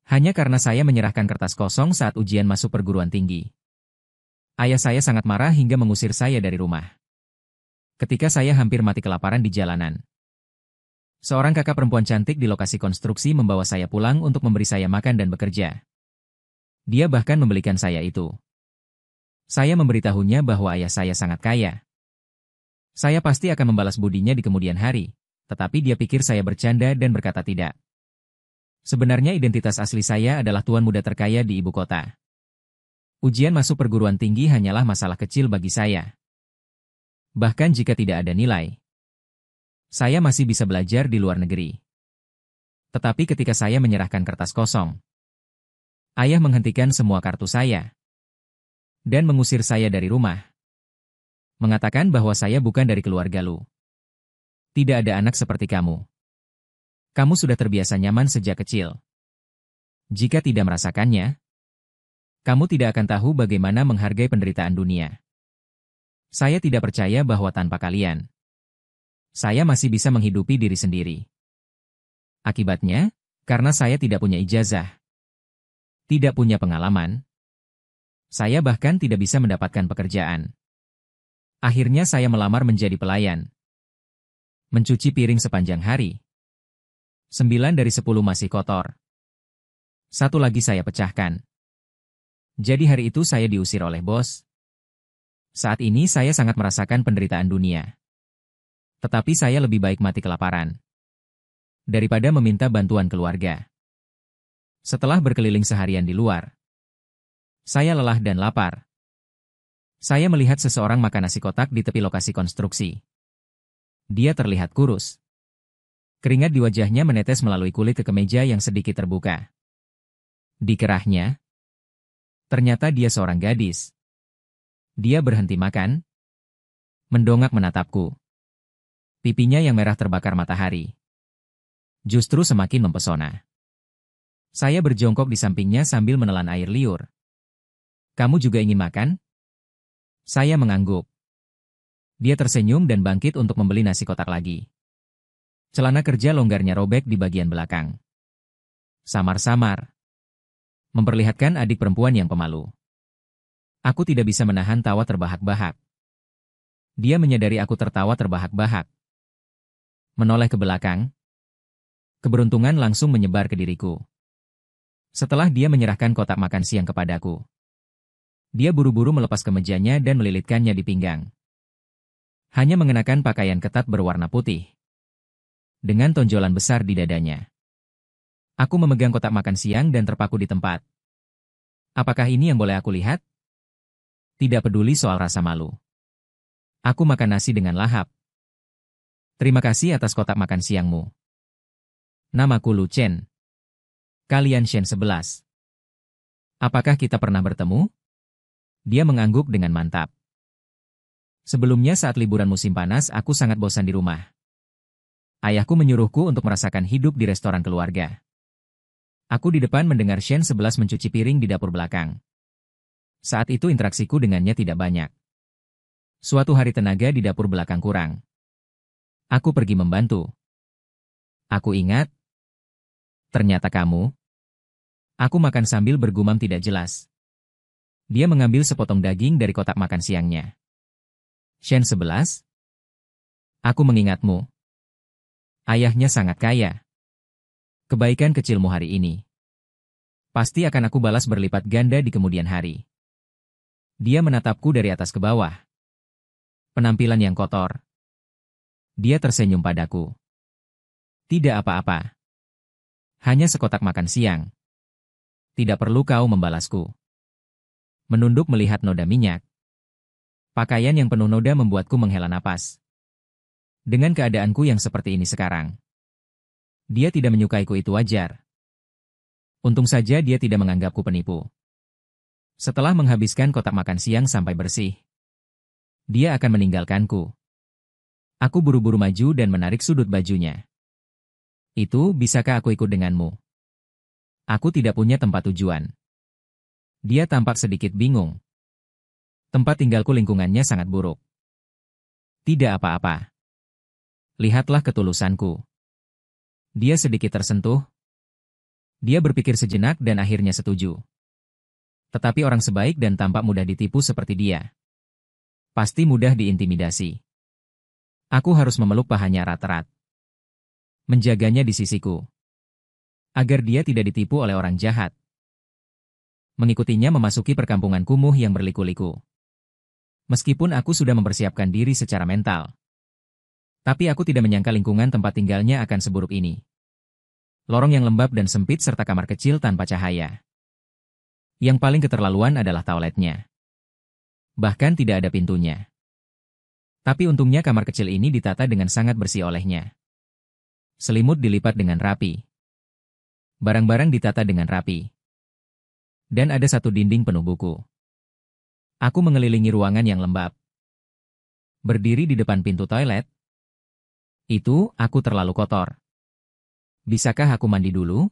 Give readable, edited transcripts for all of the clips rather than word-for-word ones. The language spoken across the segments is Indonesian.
Hanya karena saya menyerahkan kertas kosong saat ujian masuk perguruan tinggi. Ayah saya sangat marah hingga mengusir saya dari rumah. Ketika saya hampir mati kelaparan di jalanan. Seorang kakak perempuan cantik di lokasi konstruksi membawa saya pulang untuk memberi saya makan dan bekerja. Dia bahkan membelikan saya itu. Saya memberitahunya bahwa ayah saya sangat kaya. Saya pasti akan membalas budinya di kemudian hari, tetapi dia pikir saya bercanda dan berkata tidak. Sebenarnya identitas asli saya adalah tuan muda terkaya di ibu kota. Ujian masuk perguruan tinggi hanyalah masalah kecil bagi saya. Bahkan jika tidak ada nilai, saya masih bisa belajar di luar negeri. Tetapi ketika saya menyerahkan kertas kosong, ayah menghentikan semua kartu saya dan mengusir saya dari rumah. Mengatakan bahwa saya bukan dari keluarga lu. Tidak ada anak seperti kamu. Kamu sudah terbiasa nyaman sejak kecil. Jika tidak merasakannya, kamu tidak akan tahu bagaimana menghargai penderitaan dunia. Saya tidak percaya bahwa tanpa kalian, saya masih bisa menghidupi diri sendiri. Akibatnya, karena saya tidak punya ijazah, tidak punya pengalaman, saya bahkan tidak bisa mendapatkan pekerjaan. Akhirnya saya melamar menjadi pelayan. Mencuci piring sepanjang hari. 9 dari 10 masih kotor. 1 lagi saya pecahkan. Jadi hari itu saya diusir oleh bos. Saat ini saya sangat merasakan penderitaan dunia. Tetapi saya lebih baik mati kelaparan daripada meminta bantuan keluarga. Setelah berkeliling seharian di luar, saya lelah dan lapar. Saya melihat seseorang makan nasi kotak di tepi lokasi konstruksi. Dia terlihat kurus. Keringat di wajahnya menetes melalui kulit ke kemeja yang sedikit terbuka. Di kerahnya, ternyata dia seorang gadis. Dia berhenti makan, mendongak menatapku. Pipinya yang merah terbakar matahari justru semakin mempesona. Saya berjongkok di sampingnya sambil menelan air liur. Kamu juga ingin makan? Saya mengangguk. Dia tersenyum dan bangkit untuk membeli nasi kotak lagi. Celana kerja longgarnya robek di bagian belakang. Samar-samar. Memperlihatkan adik perempuan yang pemalu. Aku tidak bisa menahan tawa terbahak-bahak. Dia menyadari aku tertawa terbahak-bahak. Menoleh ke belakang. Keberuntungan langsung menyebar ke diriku. Setelah dia menyerahkan kotak makan siang kepadaku, dia buru-buru melepas kemejanya dan melilitkannya di pinggang. Hanya mengenakan pakaian ketat berwarna putih, dengan tonjolan besar di dadanya. Aku memegang kotak makan siang dan terpaku di tempat. Apakah ini yang boleh aku lihat? Tidak peduli soal rasa malu. Aku makan nasi dengan lahap. Terima kasih atas kotak makan siangmu. Namaku Lu Chen. Kalian Shen 11. Apakah kita pernah bertemu? Dia mengangguk dengan mantap. Sebelumnya saat liburan musim panas aku sangat bosan di rumah. Ayahku menyuruhku untuk merasakan hidup di restoran keluarga. Aku di depan mendengar Shen 11 mencuci piring di dapur belakang. Saat itu interaksiku dengannya tidak banyak. Suatu hari tenaga di dapur belakang kurang. Aku pergi membantu. Aku ingat. Ternyata kamu. Aku makan sambil bergumam tidak jelas. Dia mengambil sepotong daging dari kotak makan siangnya. Shen 11? Aku mengingatmu. Ayahnya sangat kaya. Kebaikan kecilmu hari ini pasti akan aku balas berlipat ganda di kemudian hari. Dia menatapku dari atas ke bawah. Penampilan yang kotor. Dia tersenyum padaku. Tidak apa-apa. Hanya sekotak makan siang. Tidak perlu kau membalasku. Menunduk melihat noda minyak. Pakaian yang penuh noda membuatku menghela napas. Dengan keadaanku yang seperti ini sekarang. Dia tidak menyukaiku itu wajar. Untung saja dia tidak menganggapku penipu. Setelah menghabiskan kotak makan siang sampai bersih, dia akan meninggalkanku. Aku buru-buru maju dan menarik sudut bajunya. Itu, bisakah aku ikut denganmu? Aku tidak punya tempat tujuan. Dia tampak sedikit bingung. Tempat tinggalku lingkungannya sangat buruk. Tidak apa-apa. Lihatlah ketulusanku. Dia sedikit tersentuh. Dia berpikir sejenak dan akhirnya setuju. Tetapi orang sebaik dan tampak mudah ditipu seperti dia pasti mudah diintimidasi. Aku harus memeluk pahanya erat-erat. Menjaganya di sisiku. Agar dia tidak ditipu oleh orang jahat. Mengikutinya memasuki perkampungan kumuh yang berliku-liku. Meskipun aku sudah mempersiapkan diri secara mental. Tapi aku tidak menyangka lingkungan tempat tinggalnya akan seburuk ini. Lorong yang lembab dan sempit serta kamar kecil tanpa cahaya. Yang paling keterlaluan adalah toiletnya. Bahkan tidak ada pintunya. Tapi untungnya kamar kecil ini ditata dengan sangat bersih olehnya. Selimut dilipat dengan rapi. Barang-barang ditata dengan rapi. Dan ada satu dinding penuh buku. Aku mengelilingi ruangan yang lembab. Berdiri di depan pintu toilet. Itu, aku terlalu kotor. Bisakah aku mandi dulu?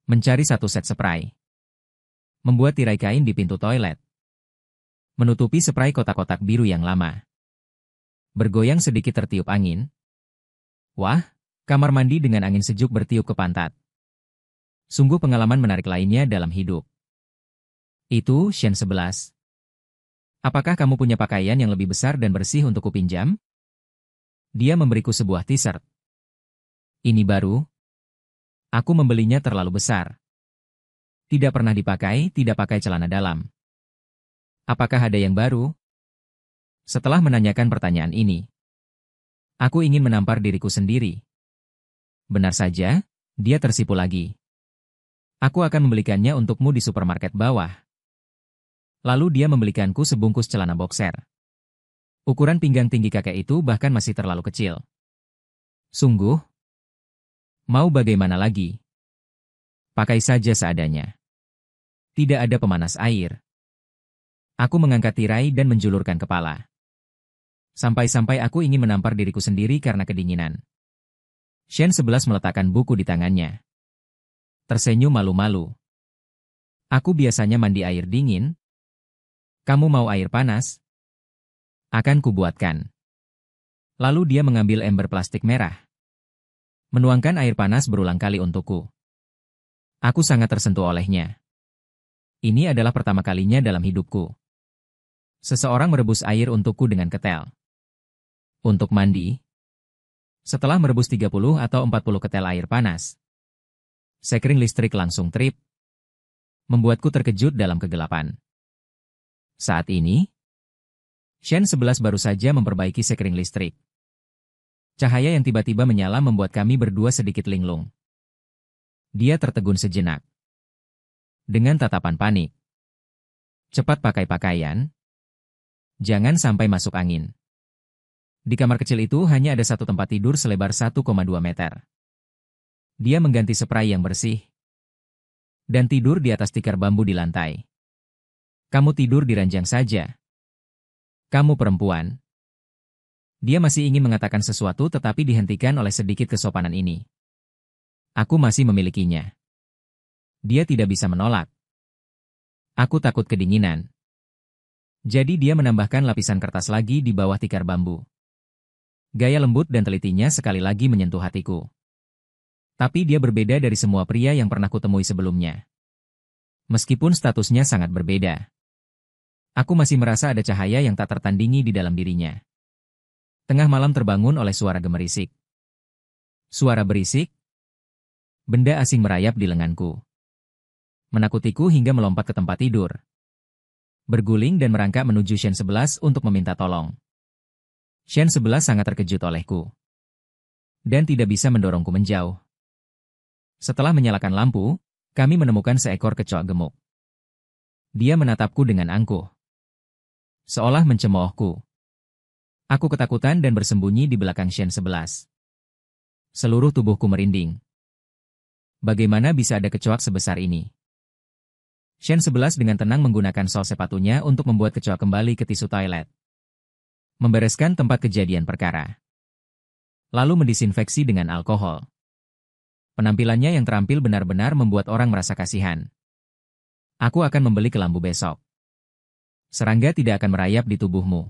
Mencari satu set spray. Membuat tirai kain di pintu toilet. Menutupi spray kotak-kotak biru yang lama. Bergoyang sedikit tertiup angin. Wah, kamar mandi dengan angin sejuk bertiup ke pantat. Sungguh pengalaman menarik lainnya dalam hidup. Itu, Shen 11. Apakah kamu punya pakaian yang lebih besar dan bersih untuk kupinjam? Dia memberiku sebuah t-shirt. Ini baru. Aku membelinya terlalu besar. Tidak pernah dipakai, tidak pakai celana dalam. Apakah ada yang baru? Setelah menanyakan pertanyaan ini, aku ingin menampar diriku sendiri. Benar saja, dia tersipu lagi. Aku akan membelikannya untukmu di supermarket bawah. Lalu dia membelikanku sebungkus celana boxer. Ukuran pinggang tinggi kakek itu bahkan masih terlalu kecil. Sungguh? Mau bagaimana lagi? Pakai saja seadanya. Tidak ada pemanas air. Aku mengangkat tirai dan menjulurkan kepala. Sampai-sampai aku ingin menampar diriku sendiri karena kedinginan. Shen 11 meletakkan buku di tangannya. Tersenyum malu-malu. Aku biasanya mandi air dingin. Kamu mau air panas? Akan kubuatkan. Lalu dia mengambil ember plastik merah. Menuangkan air panas berulang kali untukku. Aku sangat tersentuh olehnya. Ini adalah pertama kalinya dalam hidupku. Seseorang merebus air untukku dengan ketel. Untuk mandi. Setelah merebus 30 atau 40 ketel air panas, sekring listrik langsung trip. Membuatku terkejut dalam kegelapan. Saat ini, Shen 11 baru saja memperbaiki sekring listrik. Cahaya yang tiba-tiba menyala membuat kami berdua sedikit linglung. Dia tertegun sejenak. Dengan tatapan panik. Cepat pakai pakaian. Jangan sampai masuk angin. Di kamar kecil itu hanya ada satu tempat tidur selebar 1,2 meter. Dia mengganti spray yang bersih. Dan tidur di atas tikar bambu di lantai. Kamu tidur di ranjang saja. Kamu perempuan. Dia masih ingin mengatakan sesuatu tetapi dihentikan oleh sedikit kesopanan ini. Aku masih memilikinya. Dia tidak bisa menolak. Aku takut kedinginan. Jadi dia menambahkan lapisan kertas lagi di bawah tikar bambu. Gaya lembut dan telitinya sekali lagi menyentuh hatiku. Tapi dia berbeda dari semua pria yang pernah kutemui sebelumnya. Meskipun statusnya sangat berbeda. Aku masih merasa ada cahaya yang tak tertandingi di dalam dirinya. Tengah malam terbangun oleh suara gemerisik. Suara berisik. Benda asing merayap di lenganku. Menakutiku hingga melompat ke tempat tidur. Berguling dan merangkak menuju Shen 11 untuk meminta tolong. Shen 11 sangat terkejut olehku. Dan tidak bisa mendorongku menjauh. Setelah menyalakan lampu, kami menemukan seekor kecoak gemuk. Dia menatapku dengan angkuh. Seolah mencemoohku. Aku ketakutan dan bersembunyi di belakang Shen 11. Seluruh tubuhku merinding. Bagaimana bisa ada kecoak sebesar ini? Shen 11 dengan tenang menggunakan sol sepatunya untuk membuat kecoak kembali ke tisu toilet. Membereskan tempat kejadian perkara. Lalu mendisinfeksi dengan alkohol. Penampilannya yang terampil benar-benar membuat orang merasa kasihan. Aku akan membeli kelambu besok. Serangga tidak akan merayap di tubuhmu.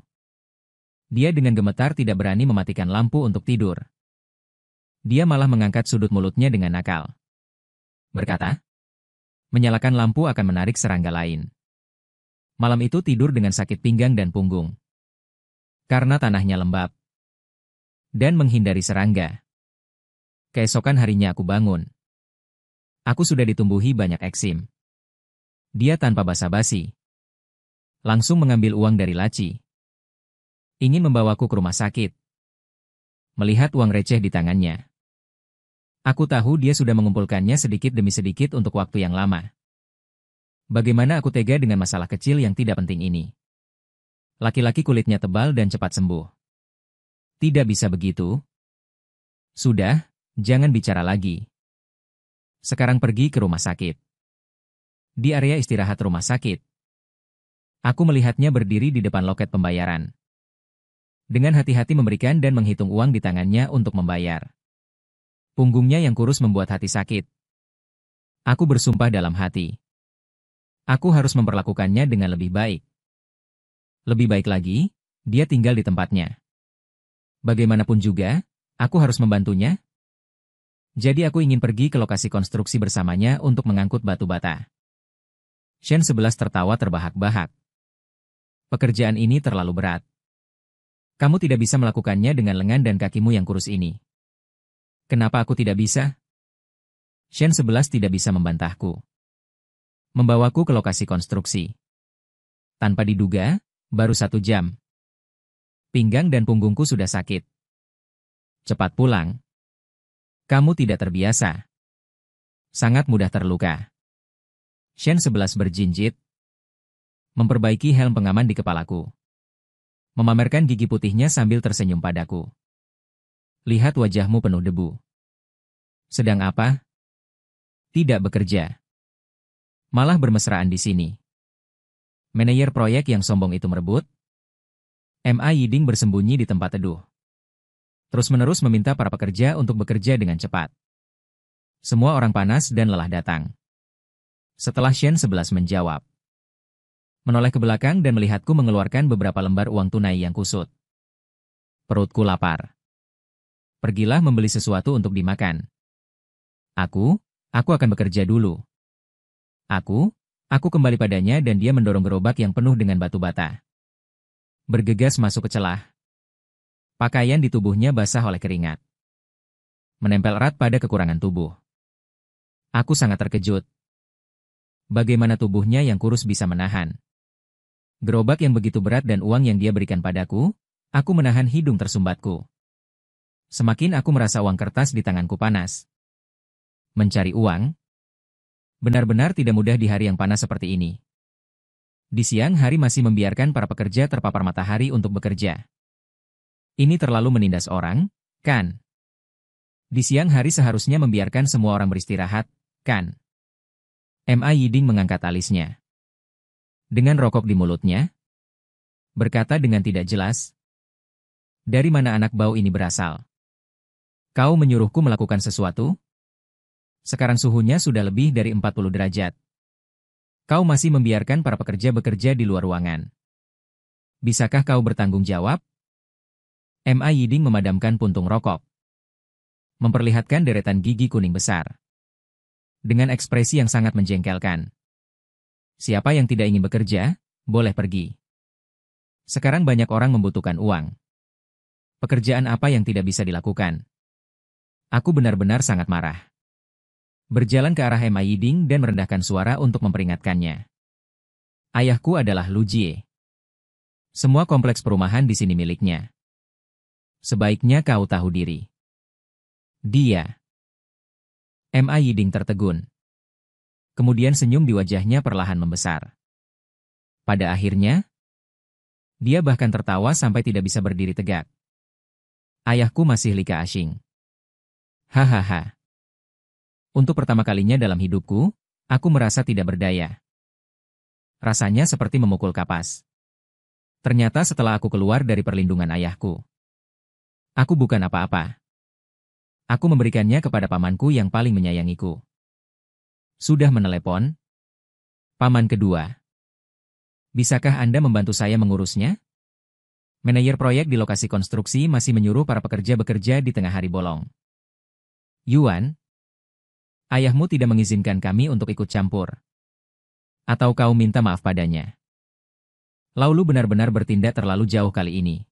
Dia dengan gemetar tidak berani mematikan lampu untuk tidur. Dia malah mengangkat sudut mulutnya dengan nakal. berkata. Menyalakan lampu akan menarik serangga lain. Malam itu tidur dengan sakit pinggang dan punggung. Karena tanahnya lembab. Dan menghindari serangga. Keesokan harinya aku bangun. Aku sudah ditumbuhi banyak eksim. Dia tanpa basa-basi. Langsung mengambil uang dari laci. Ingin membawaku ke rumah sakit. Melihat uang receh di tangannya. Aku tahu dia sudah mengumpulkannya sedikit demi sedikit untuk waktu yang lama. Bagaimana aku tega dengan masalah kecil yang tidak penting ini? Laki-laki kulitnya tebal dan cepat sembuh. Tidak bisa begitu. Sudah, jangan bicara lagi. Sekarang pergi ke rumah sakit. Di area istirahat rumah sakit. Aku melihatnya berdiri di depan loket pembayaran. Dengan hati-hati memberikan dan menghitung uang di tangannya untuk membayar. Punggungnya yang kurus membuat hati sakit. Aku bersumpah dalam hati. Aku harus memperlakukannya dengan lebih baik. Lebih baik lagi, dia tinggal di tempatnya. Bagaimanapun juga, aku harus membantunya. Jadi aku ingin pergi ke lokasi konstruksi bersamanya untuk mengangkut batu bata. Shen 11 tertawa terbahak-bahak. Pekerjaan ini terlalu berat. Kamu tidak bisa melakukannya dengan lengan dan kakimu yang kurus ini. Kenapa aku tidak bisa? Shen 11 tidak bisa membantahku. Membawaku ke lokasi konstruksi. Tanpa diduga, baru 1 jam. Pinggang dan punggungku sudah sakit. Cepat pulang. Kamu tidak terbiasa. Sangat mudah terluka. Shen 11 berjinjit. Memperbaiki helm pengaman di kepalaku. Memamerkan gigi putihnya sambil tersenyum padaku. Lihat wajahmu penuh debu. Sedang apa? Tidak bekerja. Malah bermesraan di sini. Manajer proyek yang sombong itu merebut. Ma Yiding bersembunyi di tempat teduh. Terus-menerus meminta para pekerja untuk bekerja dengan cepat. Semua orang panas dan lelah datang. Setelah Shen 11 menjawab. Menoleh ke belakang dan melihatku mengeluarkan beberapa lembar uang tunai yang kusut. Perutku lapar. Pergilah membeli sesuatu untuk dimakan. Aku akan bekerja dulu. Aku kembali padanya dan dia mendorong gerobak yang penuh dengan batu bata. Bergegas masuk ke celah. Pakaian di tubuhnya basah oleh keringat. Menempel erat pada kekurangan tubuh. Aku sangat terkejut. Bagaimana tubuhnya yang kurus bisa menahan? Gerobak yang begitu berat dan uang yang dia berikan padaku, aku menahan hidung tersumbatku. Semakin aku merasa uang kertas di tanganku panas. Mencari uang? Benar-benar tidak mudah di hari yang panas seperti ini. Di siang hari masih membiarkan para pekerja terpapar matahari untuk bekerja. Ini terlalu menindas orang, kan? Di siang hari seharusnya membiarkan semua orang beristirahat, kan? Ma Yiding mengangkat alisnya. Dengan rokok di mulutnya, berkata dengan tidak jelas, dari mana anak bau ini berasal? Kau menyuruhku melakukan sesuatu? Sekarang suhunya sudah lebih dari 40 derajat. Kau masih membiarkan para pekerja bekerja di luar ruangan. Bisakah kau bertanggung jawab? Ma Yiding memadamkan puntung rokok. Memperlihatkan deretan gigi kuning besar. Dengan ekspresi yang sangat menjengkelkan. Siapa yang tidak ingin bekerja, boleh pergi. Sekarang banyak orang membutuhkan uang. Pekerjaan apa yang tidak bisa dilakukan? Aku benar-benar sangat marah. Berjalan ke arah Ma Yiding dan merendahkan suara untuk memperingatkannya. Ayahku adalah Lu Jie. Semua kompleks perumahan di sini miliknya. Sebaiknya kau tahu diri. Dia. Ma Yiding tertegun. Kemudian senyum di wajahnya perlahan membesar. Pada akhirnya, dia bahkan tertawa sampai tidak bisa berdiri tegak. Ayahku masih Lika Ashing. Hahaha. Untuk pertama kalinya dalam hidupku, aku merasa tidak berdaya. Rasanya seperti memukul kapas. Ternyata setelah aku keluar dari perlindungan ayahku, aku bukan apa-apa. Aku memberikannya kepada pamanku yang paling menyayangiku. Sudah menelepon? Paman kedua. Bisakah Anda membantu saya mengurusnya? Manajer proyek di lokasi konstruksi masih menyuruh para pekerja bekerja di tengah hari bolong. Yuan? Ayahmu tidak mengizinkan kami untuk ikut campur. Atau kau minta maaf padanya. Laulu benar-benar bertindak terlalu jauh kali ini.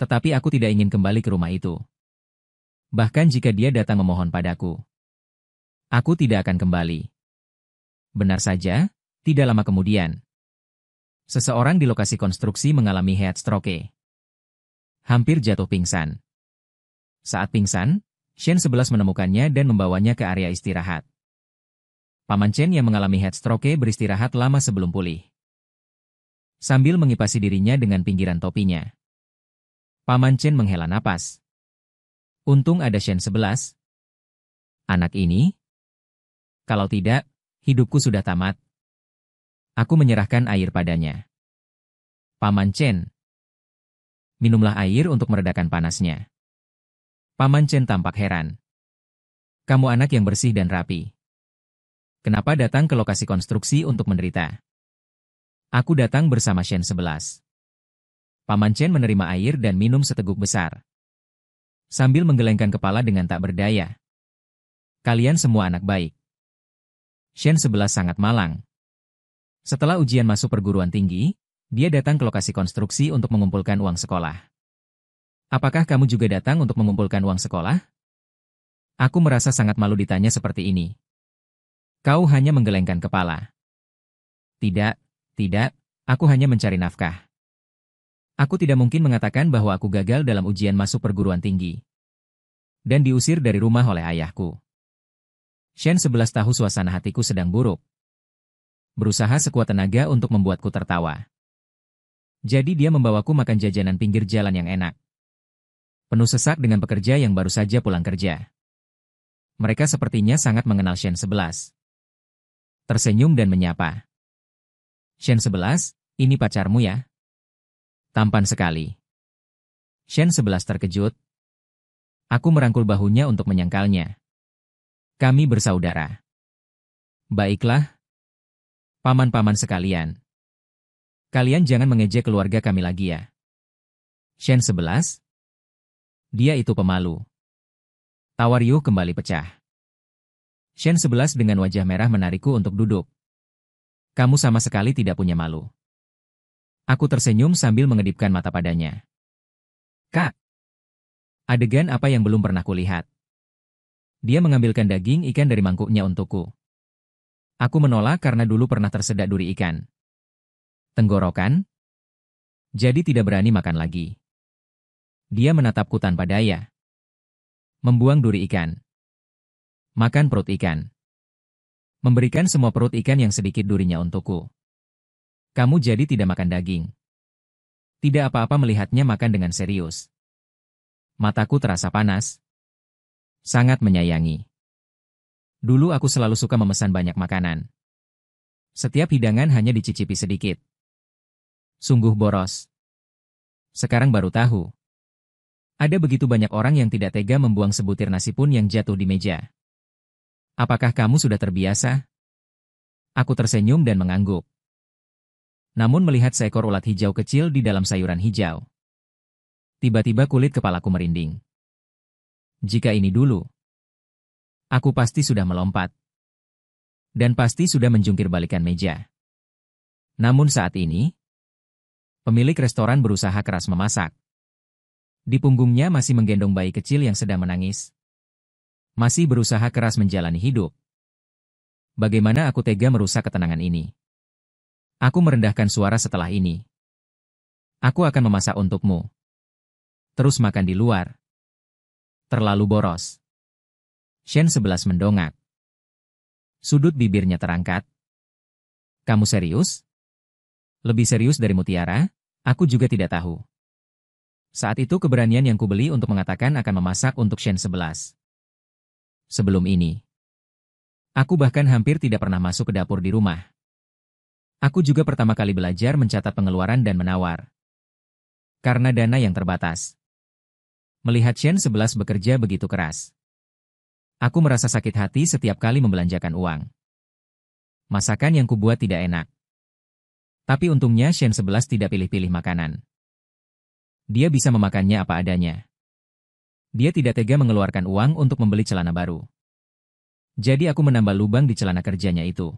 Tetapi aku tidak ingin kembali ke rumah itu. Bahkan jika dia datang memohon padaku. Aku tidak akan kembali. Benar saja, tidak lama kemudian. Seseorang di lokasi konstruksi mengalami heat stroke. Hampir jatuh pingsan. Saat pingsan, Shen 11 menemukannya dan membawanya ke area istirahat. Paman Chen yang mengalami heat stroke beristirahat lama sebelum pulih. Sambil mengipasi dirinya dengan pinggiran topinya. Paman Chen menghela napas. Untung ada Shen 11. Anak ini? Kalau tidak, hidupku sudah tamat. Aku menyerahkan air padanya. Paman Chen. Minumlah air untuk meredakan panasnya. Paman Chen tampak heran. Kamu anak yang bersih dan rapi. Kenapa datang ke lokasi konstruksi untuk menderita? Aku datang bersama Shen 11. Paman Chen menerima air dan minum seteguk besar. Sambil menggelengkan kepala dengan tak berdaya. Kalian semua anak baik. Shen 11 sangat malang. Setelah ujian masuk perguruan tinggi, dia datang ke lokasi konstruksi untuk mengumpulkan uang sekolah. Apakah kamu juga datang untuk mengumpulkan uang sekolah? Aku merasa sangat malu ditanya seperti ini. Kau hanya menggelengkan kepala. Tidak, aku hanya mencari nafkah. Aku tidak mungkin mengatakan bahwa aku gagal dalam ujian masuk perguruan tinggi. Dan diusir dari rumah oleh ayahku. Shen 11 tahu suasana hatiku sedang buruk. Berusaha sekuat tenaga untuk membuatku tertawa. Jadi dia membawaku makan jajanan pinggir jalan yang enak. Penuh sesak dengan pekerja yang baru saja pulang kerja. Mereka sepertinya sangat mengenal Shen 11. Tersenyum dan menyapa. Shen 11, ini pacarmu ya? Tampan sekali. Shen 11 terkejut. Aku merangkul bahunya untuk menyangkalnya. Kami bersaudara. Baiklah. Paman-paman sekalian. Kalian jangan mengejek keluarga kami lagi ya. Shen 11? Dia itu pemalu. Tawa Ryu kembali pecah. Shen 11 dengan wajah merah menarikku untuk duduk. Kamu sama sekali tidak punya malu. Aku tersenyum sambil mengedipkan mata padanya. Kak! Adegan apa yang belum pernah kulihat. Dia mengambilkan daging ikan dari mangkuknya untukku. Aku menolak karena dulu pernah tersedak duri ikan. Tenggorokan? Jadi tidak berani makan lagi. Dia menatapku tanpa daya. Membuang duri ikan. Makan perut ikan. Memberikan semua perut ikan yang sedikit durinya untukku. Kamu jadi tidak makan daging. Tidak apa-apa melihatnya makan dengan serius. Mataku terasa panas. Sangat menyayangi. Dulu aku selalu suka memesan banyak makanan. Setiap hidangan hanya dicicipi sedikit. Sungguh boros. Sekarang baru tahu. Ada begitu banyak orang yang tidak tega membuang sebutir nasi pun yang jatuh di meja. Apakah kamu sudah terbiasa? Aku tersenyum dan mengangguk. Namun melihat seekor ulat hijau kecil di dalam sayuran hijau. Tiba-tiba kulit kepalaku merinding. Jika ini dulu, aku pasti sudah melompat. Dan pasti sudah menjungkir balikan meja. Namun saat ini, pemilik restoran berusaha keras memasak. Di punggungnya masih menggendong bayi kecil yang sedang menangis. Masih berusaha keras menjalani hidup. Bagaimana aku tega merusak ketenangan ini? Aku merendahkan suara setelah ini. Aku akan memasak untukmu. Terus makan di luar. Terlalu boros. Shen 11 mendongak. Sudut bibirnya terangkat. Kamu serius? Lebih serius dari mutiara? Aku juga tidak tahu. Saat itu keberanian yang kubeli untuk mengatakan akan memasak untuk Shen 11. Sebelum ini, aku bahkan hampir tidak pernah masuk ke dapur di rumah. Aku juga pertama kali belajar mencatat pengeluaran dan menawar. Karena dana yang terbatas. Melihat Shen 11 bekerja begitu keras. Aku merasa sakit hati setiap kali membelanjakan uang. Masakan yang kubuat tidak enak. Tapi untungnya Shen 11 tidak pilih-pilih makanan. Dia bisa memakannya apa adanya. Dia tidak tega mengeluarkan uang untuk membeli celana baru. Jadi aku menambah lubang di celana kerjanya itu.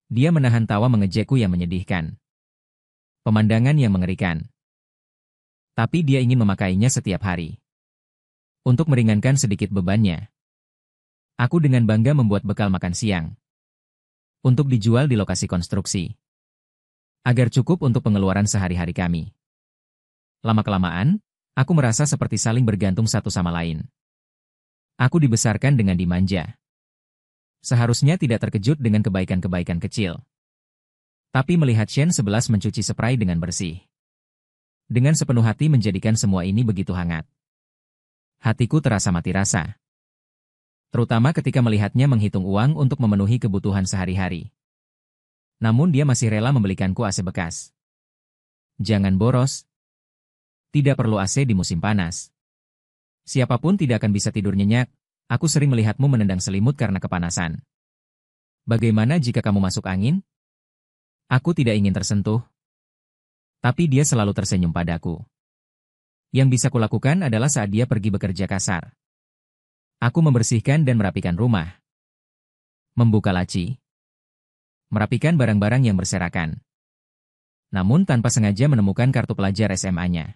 Dia menahan tawa mengejekku yang menyedihkan. Pemandangan yang mengerikan. Tapi dia ingin memakainya setiap hari. Untuk meringankan sedikit bebannya. Aku dengan bangga membuat bekal makan siang. Untuk dijual di lokasi konstruksi. Agar cukup untuk pengeluaran sehari-hari kami. Lama-kelamaan, aku merasa seperti saling bergantung satu sama lain. Aku dibesarkan dengan dimanja. Seharusnya tidak terkejut dengan kebaikan-kebaikan kecil. Tapi melihat Shen 11 mencuci spray dengan bersih. Dengan sepenuh hati menjadikan semua ini begitu hangat. Hatiku terasa mati rasa. Terutama ketika melihatnya menghitung uang untuk memenuhi kebutuhan sehari-hari. Namun dia masih rela membelikanku AC bekas. Jangan boros. Tidak perlu AC di musim panas. Siapapun tidak akan bisa tidur nyenyak. Aku sering melihatmu menendang selimut karena kepanasan. Bagaimana jika kamu masuk angin? Aku tidak ingin tersentuh. Tapi dia selalu tersenyum padaku. Yang bisa kulakukan adalah saat dia pergi bekerja kasar. Aku membersihkan dan merapikan rumah. Membuka laci. Merapikan barang-barang yang berserakan. Namun tanpa sengaja menemukan kartu pelajar SMA-nya.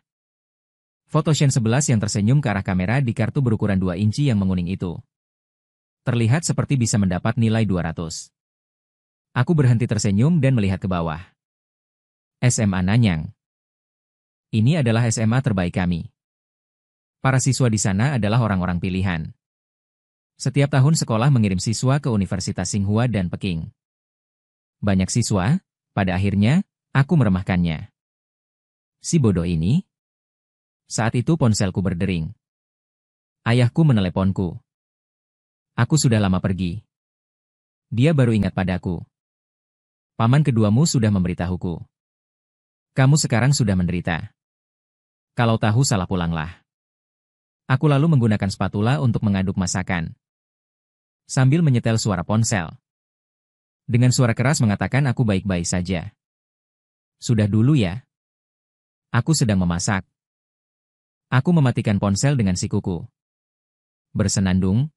Foto Shen 11 yang tersenyum ke arah kamera di kartu berukuran 2 inci yang menguning itu. Terlihat seperti bisa mendapat nilai 200. Aku berhenti tersenyum dan melihat ke bawah. SMA Nanyang. Ini adalah SMA terbaik kami. Para siswa di sana adalah orang-orang pilihan. Setiap tahun sekolah mengirim siswa ke Universitas Tsinghua dan Peking. Banyak siswa, pada akhirnya, aku meremahkannya. Si bodoh ini. Saat itu ponselku berdering. Ayahku meneleponku. Aku sudah lama pergi. Dia baru ingat padaku. Paman keduamu sudah memberitahuku. Kamu sekarang sudah menderita. Kalau tahu salah pulanglah. Aku lalu menggunakan spatula untuk mengaduk masakan. Sambil menyetel suara ponsel. Dengan suara keras mengatakan aku baik-baik saja. Sudah dulu ya. Aku sedang memasak. Aku mematikan ponsel dengan sikuku. Bersenandung.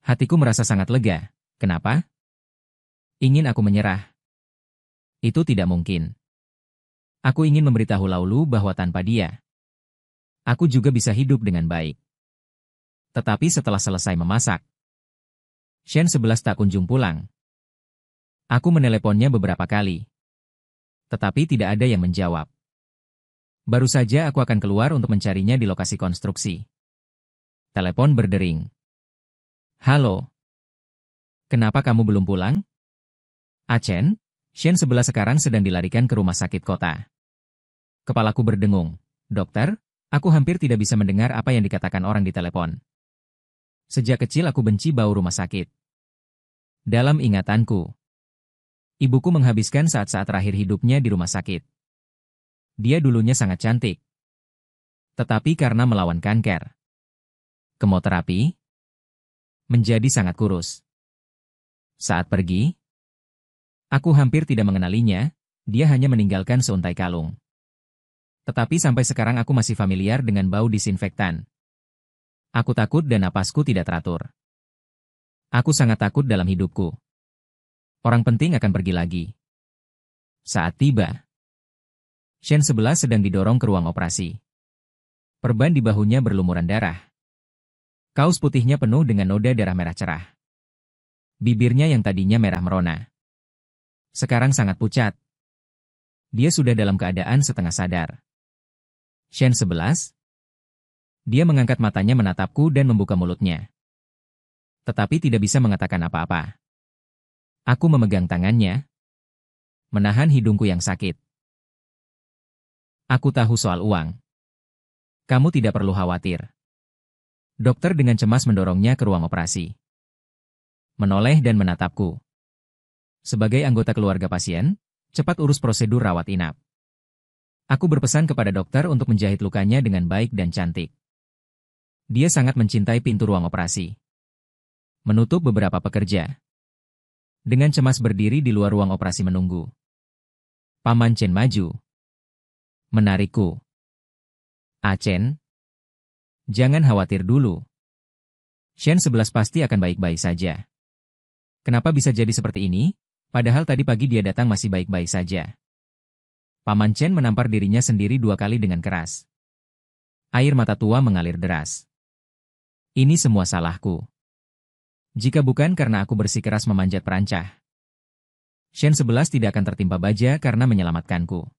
Hatiku merasa sangat lega. Kenapa? Ingin aku menyerah. Itu tidak mungkin. Aku ingin memberitahu Laulu bahwa tanpa dia, aku juga bisa hidup dengan baik. Tetapi setelah selesai memasak, Shen 11 tak kunjung pulang. Aku meneleponnya beberapa kali. Tetapi tidak ada yang menjawab. Baru saja aku akan keluar untuk mencarinya di lokasi konstruksi. Telepon berdering. Halo. Kenapa kamu belum pulang? Achen, Shen 11 sekarang sedang dilarikan ke rumah sakit kota. Kepalaku berdengung. Dokter, aku hampir tidak bisa mendengar apa yang dikatakan orang di telepon. Sejak kecil aku benci bau rumah sakit. Dalam ingatanku, ibuku menghabiskan saat-saat terakhir hidupnya di rumah sakit. Dia dulunya sangat cantik. Tetapi karena melawan kanker, kemoterapi, menjadi sangat kurus. Saat pergi, aku hampir tidak mengenalinya, dia hanya meninggalkan seuntai kalung. Tetapi sampai sekarang aku masih familiar dengan bau disinfektan. Aku takut dan napasku tidak teratur. Aku sangat takut dalam hidupku. Orang penting akan pergi lagi. Saat tiba, Shen 11 sedang didorong ke ruang operasi. Perban di bahunya berlumuran darah. Kaos putihnya penuh dengan noda darah merah cerah. Bibirnya yang tadinya merah merona, sekarang sangat pucat. Dia sudah dalam keadaan setengah sadar. Shen 11? Dia mengangkat matanya menatapku dan membuka mulutnya. Tetapi tidak bisa mengatakan apa-apa. Aku memegang tangannya, menahan hidungku yang sakit. Aku tahu soal uang. Kamu tidak perlu khawatir. Dokter dengan cemas mendorongnya ke ruang operasi. Menoleh dan menatapku. Sebagai anggota keluarga pasien, cepat urus prosedur rawat inap. Aku berpesan kepada dokter untuk menjahit lukanya dengan baik dan cantik. Dia sangat mencintai pintu ruang operasi. Menutup beberapa pekerja. Dengan cemas berdiri di luar ruang operasi menunggu. Paman Chen maju. Menarikku. Chen, jangan khawatir dulu. Shen 11 pasti akan baik-baik saja. Kenapa bisa jadi seperti ini? Padahal tadi pagi dia datang masih baik-baik saja. Paman Chen menampar dirinya sendiri 2 kali dengan keras. Air mata tua mengalir deras. Ini semua salahku. Jika bukan karena aku bersikeras memanjat perancah, Shen 11 tidak akan tertimpa baja karena menyelamatkanku.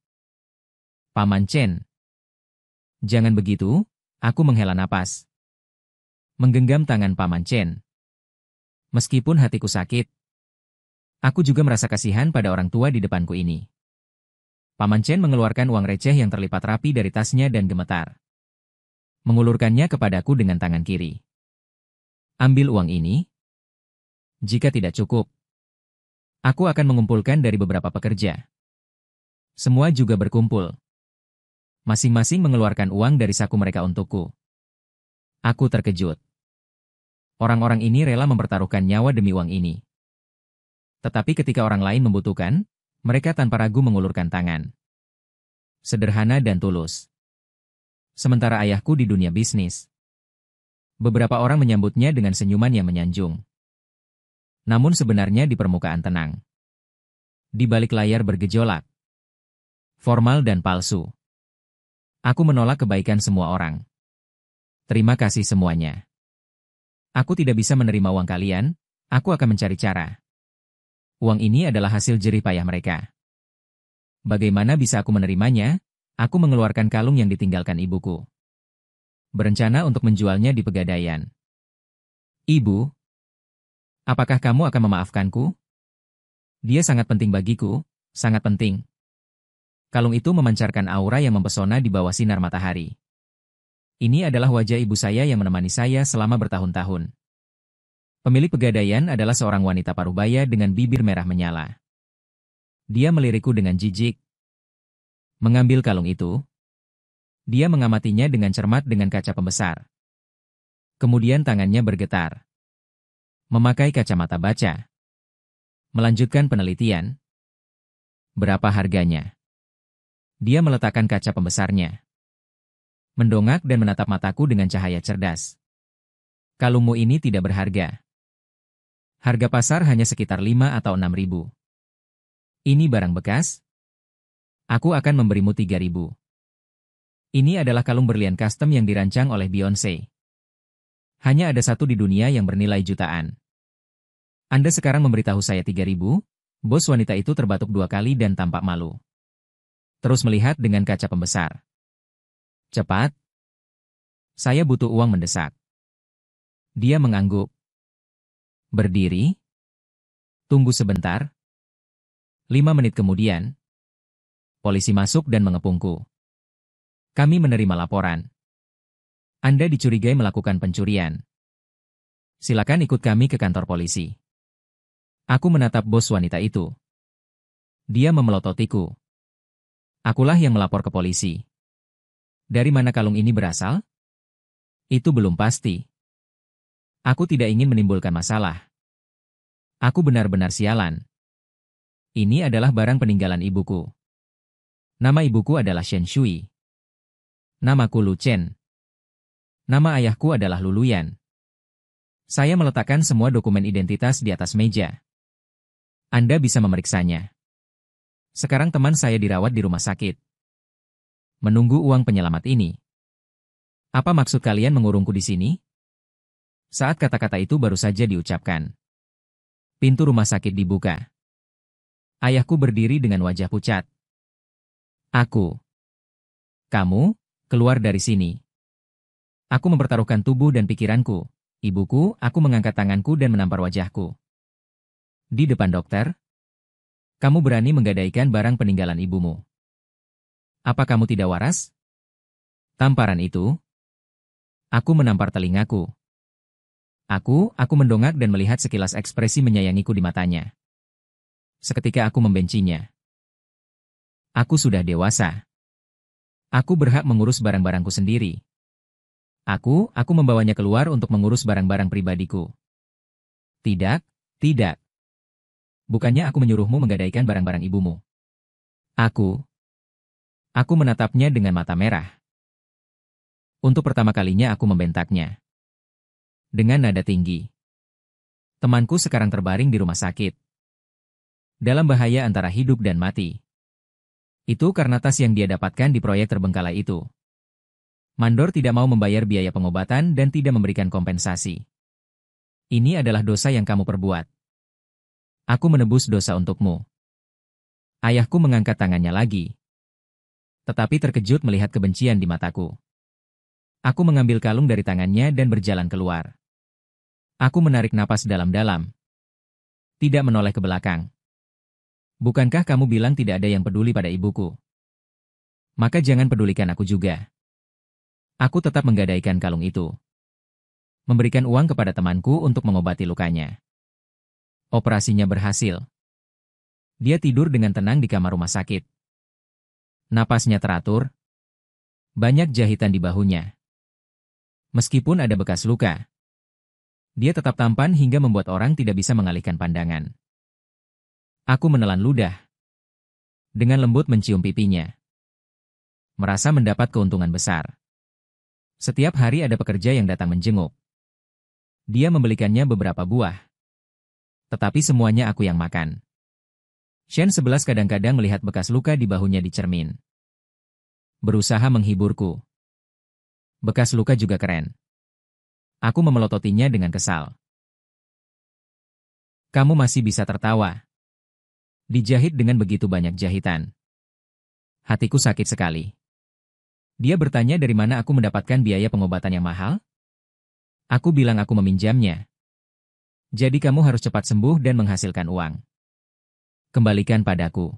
Paman Chen. Jangan begitu, aku menghela napas. Menggenggam tangan Paman Chen. Meskipun hatiku sakit, aku juga merasa kasihan pada orang tua di depanku ini. Paman Chen mengeluarkan uang receh yang terlipat rapi dari tasnya dan gemetar. Mengulurkannya kepadaku dengan tangan kiri. Ambil uang ini. Jika tidak cukup, aku akan mengumpulkan dari beberapa pekerja. Semua juga berkumpul. Masing-masing mengeluarkan uang dari saku mereka untukku. Aku terkejut. Orang-orang ini rela mempertaruhkan nyawa demi uang ini. Tetapi ketika orang lain membutuhkan, mereka tanpa ragu mengulurkan tangan. Sederhana dan tulus. Sementara ayahku di dunia bisnis, beberapa orang menyambutnya dengan senyuman yang menyanjung. Namun sebenarnya di permukaan tenang. Di balik layar bergejolak. Formal dan palsu. Aku menolak kebaikan semua orang. Terima kasih semuanya. Aku tidak bisa menerima uang kalian, aku akan mencari cara. Uang ini adalah hasil jerih payah mereka. Bagaimana bisa aku menerimanya? Aku mengeluarkan kalung yang ditinggalkan ibuku. Berencana untuk menjualnya di Pegadaian. Ibu, apakah kamu akan memaafkanku? Dia sangat penting bagiku, sangat penting. Kalung itu memancarkan aura yang mempesona di bawah sinar matahari. Ini adalah wajah ibu saya yang menemani saya selama bertahun-tahun. Pemilik Pegadaian adalah seorang wanita parubaya dengan bibir merah menyala. Dia melirikku dengan jijik. Mengambil kalung itu, dia mengamatinya dengan cermat dengan kaca pembesar. Kemudian tangannya bergetar. Memakai kacamata baca. Melanjutkan penelitian. Berapa harganya? Dia meletakkan kaca pembesarnya. Mendongak dan menatap mataku dengan cahaya cerdas. Kalungmu ini tidak berharga. Harga pasar hanya sekitar 5 atau 6 ribu. Ini barang bekas? Aku akan memberimu 3 ribu. Ini adalah kalung berlian custom yang dirancang oleh Beyoncé. Hanya ada satu di dunia yang bernilai jutaan. Anda sekarang memberitahu saya 3 ribu? Bos wanita itu terbatuk 2 kali dan tampak malu. Terus melihat dengan kaca pembesar. Cepat. Saya butuh uang mendesak. Dia mengangguk. Berdiri. Tunggu sebentar. 5 menit kemudian, polisi masuk dan mengepungku. Kami menerima laporan. Anda dicurigai melakukan pencurian. Silakan ikut kami ke kantor polisi. Aku menatap bos wanita itu. Dia memelototiku. Akulah yang melapor ke polisi. Dari mana kalung ini berasal? Itu belum pasti. Aku tidak ingin menimbulkan masalah. Aku benar-benar sialan. Ini adalah barang peninggalan ibuku. Nama ibuku adalah Shen Shui. Namaku Lu Chen. Nama ayahku adalah Luluyan. Saya meletakkan semua dokumen identitas di atas meja. Anda bisa memeriksanya. Sekarang teman saya dirawat di rumah sakit. Menunggu uang penyelamat ini. Apa maksud kalian mengurungku di sini? Saat kata-kata itu baru saja diucapkan, pintu rumah sakit dibuka. Ayahku berdiri dengan wajah pucat. Aku. Kamu, keluar dari sini. Aku mempertaruhkan tubuh dan pikiranku. Ibuku, aku mengangkat tanganku dan menampar wajahku. Di depan dokter, kamu berani menggadaikan barang peninggalan ibumu. Apa kamu tidak waras? Tamparan itu. Aku menampar telingaku. Aku mendongak dan melihat sekilas ekspresi menyayangiku di matanya. Seketika aku membencinya. Aku sudah dewasa. Aku berhak mengurus barang-barangku sendiri. Aku membawanya keluar untuk mengurus barang-barang pribadiku. Tidak, tidak. Bukannya aku menyuruhmu menggadaikan barang-barang ibumu. Aku menatapnya dengan mata merah. Untuk pertama kalinya aku membentaknya. Dengan nada tinggi. Temanku sekarang terbaring di rumah sakit. Dalam bahaya antara hidup dan mati. Itu karena tas yang dia dapatkan di proyek terbengkalai itu. Mandor tidak mau membayar biaya pengobatan dan tidak memberikan kompensasi. Ini adalah dosa yang kamu perbuat. Aku menebus dosa untukmu. Ayahku mengangkat tangannya lagi. Tetapi terkejut melihat kebencian di mataku. Aku mengambil kalung dari tangannya dan berjalan keluar. Aku menarik napas dalam-dalam. Tidak menoleh ke belakang. Bukankah kamu bilang tidak ada yang peduli pada ibuku? Maka jangan pedulikan aku juga. Aku tetap menggadaikan kalung itu. Memberikan uang kepada temanku untuk mengobati lukanya. Operasinya berhasil. Dia tidur dengan tenang di kamar rumah sakit. Napasnya teratur. Banyak jahitan di bahunya. Meskipun ada bekas luka, dia tetap tampan hingga membuat orang tidak bisa mengalihkan pandangan. Aku menelan ludah. Dengan lembut mencium pipinya. Merasa mendapat keuntungan besar. Setiap hari ada pekerja yang datang menjenguk. Dia membelikannya beberapa buah. Tetapi semuanya aku yang makan. Shen 11 kadang-kadang melihat bekas luka di bahunya di cermin. Berusaha menghiburku. Bekas luka juga keren. Aku memelototinya dengan kesal. Kamu masih bisa tertawa. Dijahit dengan begitu banyak jahitan. Hatiku sakit sekali. Dia bertanya dari mana aku mendapatkan biaya pengobatan yang mahal? Aku bilang aku meminjamnya. Jadi kamu harus cepat sembuh dan menghasilkan uang. Kembalikan padaku.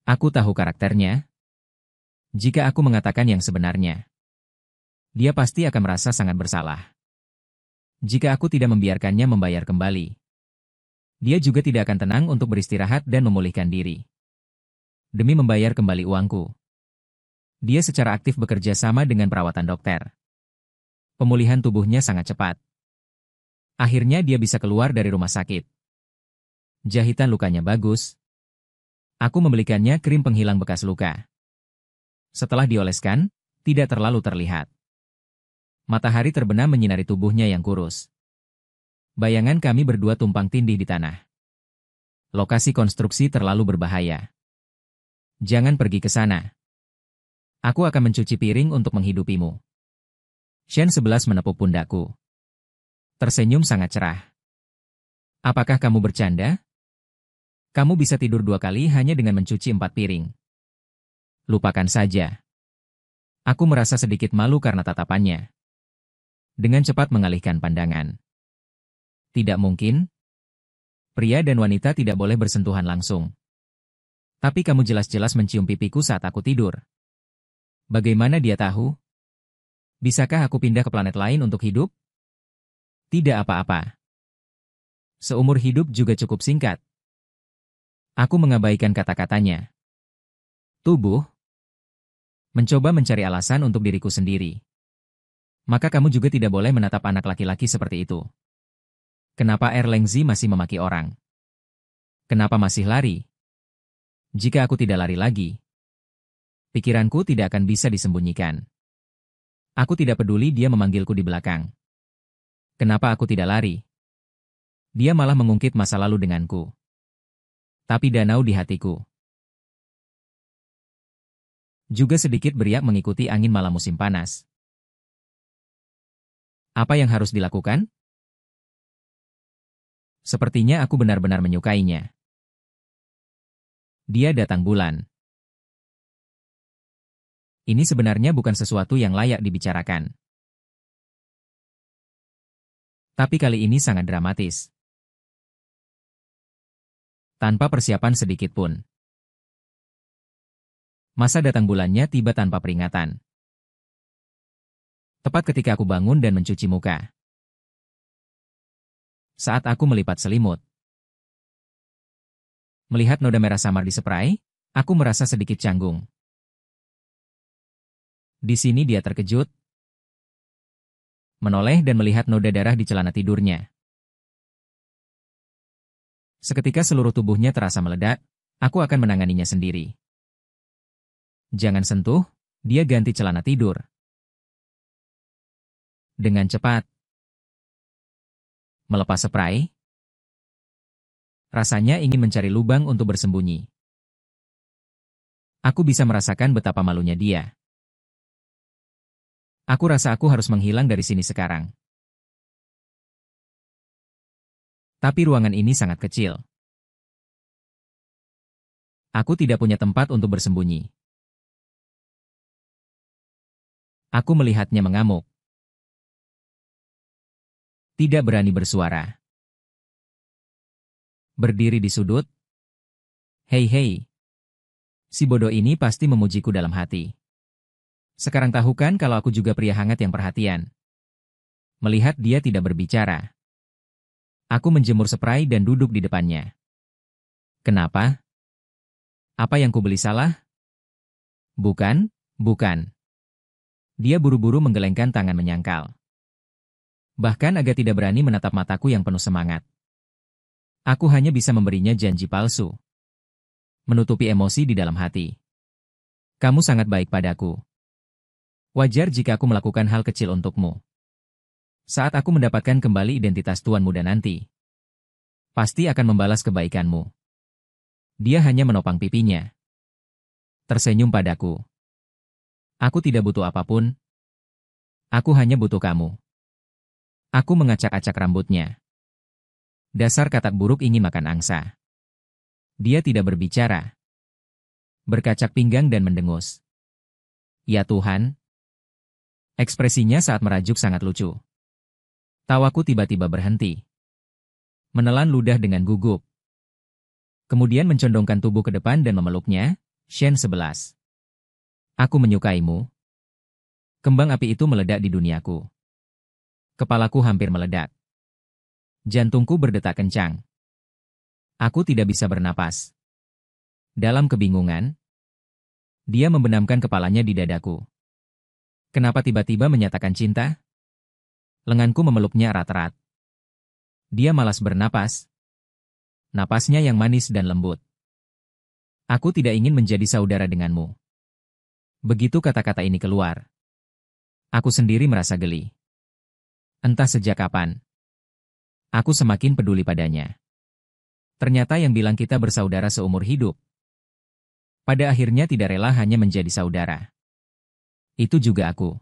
Aku tahu karakternya. Jika aku mengatakan yang sebenarnya, dia pasti akan merasa sangat bersalah. Jika aku tidak membiarkannya membayar kembali, dia juga tidak akan tenang untuk beristirahat dan memulihkan diri. Demi membayar kembali uangku, dia secara aktif bekerja sama dengan perawatan dokter. Pemulihan tubuhnya sangat cepat. Akhirnya dia bisa keluar dari rumah sakit. Jahitan lukanya bagus. Aku membelikannya krim penghilang bekas luka. Setelah dioleskan, tidak terlalu terlihat. Matahari terbenam menyinari tubuhnya yang kurus. Bayangan kami berdua tumpang tindih di tanah. Lokasi konstruksi terlalu berbahaya. Jangan pergi ke sana. Aku akan mencuci piring untuk menghidupimu. Shen 11 menepuk pundakku. Tersenyum sangat cerah. Apakah kamu bercanda? Kamu bisa tidur 2 kali hanya dengan mencuci 4 piring. Lupakan saja. Aku merasa sedikit malu karena tatapannya. Dengan cepat mengalihkan pandangan. Tidak mungkin. Pria dan wanita tidak boleh bersentuhan langsung. Tapi kamu jelas-jelas mencium pipiku saat aku tidur. Bagaimana dia tahu? Bisakah aku pindah ke planet lain untuk hidup? Tidak apa-apa. Seumur hidup juga cukup singkat. Aku mengabaikan kata-katanya. Tubuh. Mencoba mencari alasan untuk diriku sendiri. Maka kamu juga tidak boleh menatap anak laki-laki seperti itu. Kenapa Erlengzi masih memaki orang? Kenapa masih lari? Jika aku tidak lari lagi, pikiranku tidak akan bisa disembunyikan. Aku tidak peduli dia memanggilku di belakang. Kenapa aku tidak lari? Dia malah mengungkit masa lalu denganku. Tapi danau di hatiku. Juga sedikit beriak mengikuti angin malam musim panas. Apa yang harus dilakukan? Sepertinya aku benar-benar menyukainya. Dia datang bulan. Ini sebenarnya bukan sesuatu yang layak dibicarakan. Tapi kali ini sangat dramatis. Tanpa persiapan sedikit pun. Masa datang bulannya tiba tanpa peringatan. Tepat ketika aku bangun dan mencuci muka. Saat aku melipat selimut. Melihat noda merah samar di spray, aku merasa sedikit canggung. Di sini dia terkejut. Menoleh dan melihat noda darah di celana tidurnya. Seketika seluruh tubuhnya terasa meledak, aku akan menanganinya sendiri. Jangan sentuh, dia ganti celana tidur. Dengan cepat. Melepas spray? Rasanya ingin mencari lubang untuk bersembunyi. Aku bisa merasakan betapa malunya dia. Aku rasa aku harus menghilang dari sini sekarang. Tapi ruangan ini sangat kecil. Aku tidak punya tempat untuk bersembunyi. Aku melihatnya mengamuk. Tidak berani bersuara. Berdiri di sudut. Hei hei. Si bodoh ini pasti memujiku dalam hati. Sekarang tahu kan kalau aku juga pria hangat yang perhatian. Melihat dia tidak berbicara. Aku menjemur spray dan duduk di depannya. Kenapa? Apa yang kubeli salah? Bukan, bukan. Dia buru-buru menggelengkan tangan menyangkal. Bahkan agak tidak berani menatap mataku yang penuh semangat. Aku hanya bisa memberinya janji palsu. Menutupi emosi di dalam hati. Kamu sangat baik padaku. Wajar jika aku melakukan hal kecil untukmu. Saat aku mendapatkan kembali identitas tuan muda nanti, pasti akan membalas kebaikanmu. Dia hanya menopang pipinya. Tersenyum padaku. Aku tidak butuh apapun. Aku hanya butuh kamu. Aku mengacak-acak rambutnya. Dasar katak buruk ingin makan angsa. Dia tidak berbicara. Berkacak pinggang dan mendengus. Ya Tuhan. Ekspresinya saat merajuk sangat lucu. Tawaku tiba-tiba berhenti. Menelan ludah dengan gugup. Kemudian mencondongkan tubuh ke depan dan memeluknya. Shen 11. Aku menyukaimu. Kembang api itu meledak di duniaku. Kepalaku hampir meledak. Jantungku berdetak kencang. Aku tidak bisa bernapas. Dalam kebingungan, dia membenamkan kepalanya di dadaku. Kenapa tiba-tiba menyatakan cinta? Lenganku memeluknya erat-erat. Dia malas bernapas. Napasnya yang manis dan lembut. Aku tidak ingin menjadi saudara denganmu. Begitu kata-kata ini keluar, aku sendiri merasa geli. Entah sejak kapan, aku semakin peduli padanya. Ternyata yang bilang kita bersaudara seumur hidup, pada akhirnya tidak rela hanya menjadi saudara. Itu juga aku.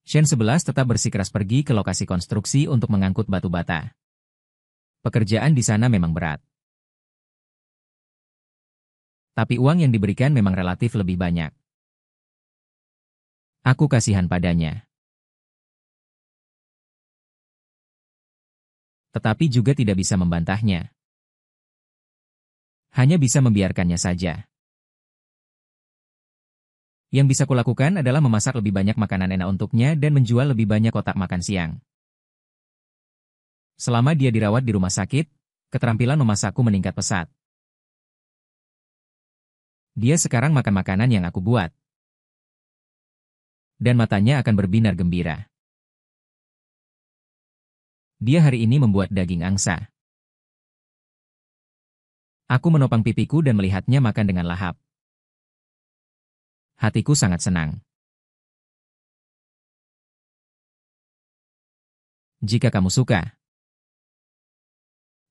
Shen 11 tetap bersikeras pergi ke lokasi konstruksi untuk mengangkut batu bata. Pekerjaan di sana memang berat. Tapi uang yang diberikan memang relatif lebih banyak. Aku kasihan padanya. Tetapi juga tidak bisa membantahnya. Hanya bisa membiarkannya saja. Yang bisa kulakukan adalah memasak lebih banyak makanan enak untuknya dan menjual lebih banyak kotak makan siang. Selama dia dirawat di rumah sakit, keterampilan memasakku meningkat pesat. Dia sekarang makan makanan yang aku buat. Dan matanya akan berbinar gembira. Dia hari ini membuat daging angsa. Aku menopang pipiku dan melihatnya makan dengan lahap. Hatiku sangat senang. Jika kamu suka,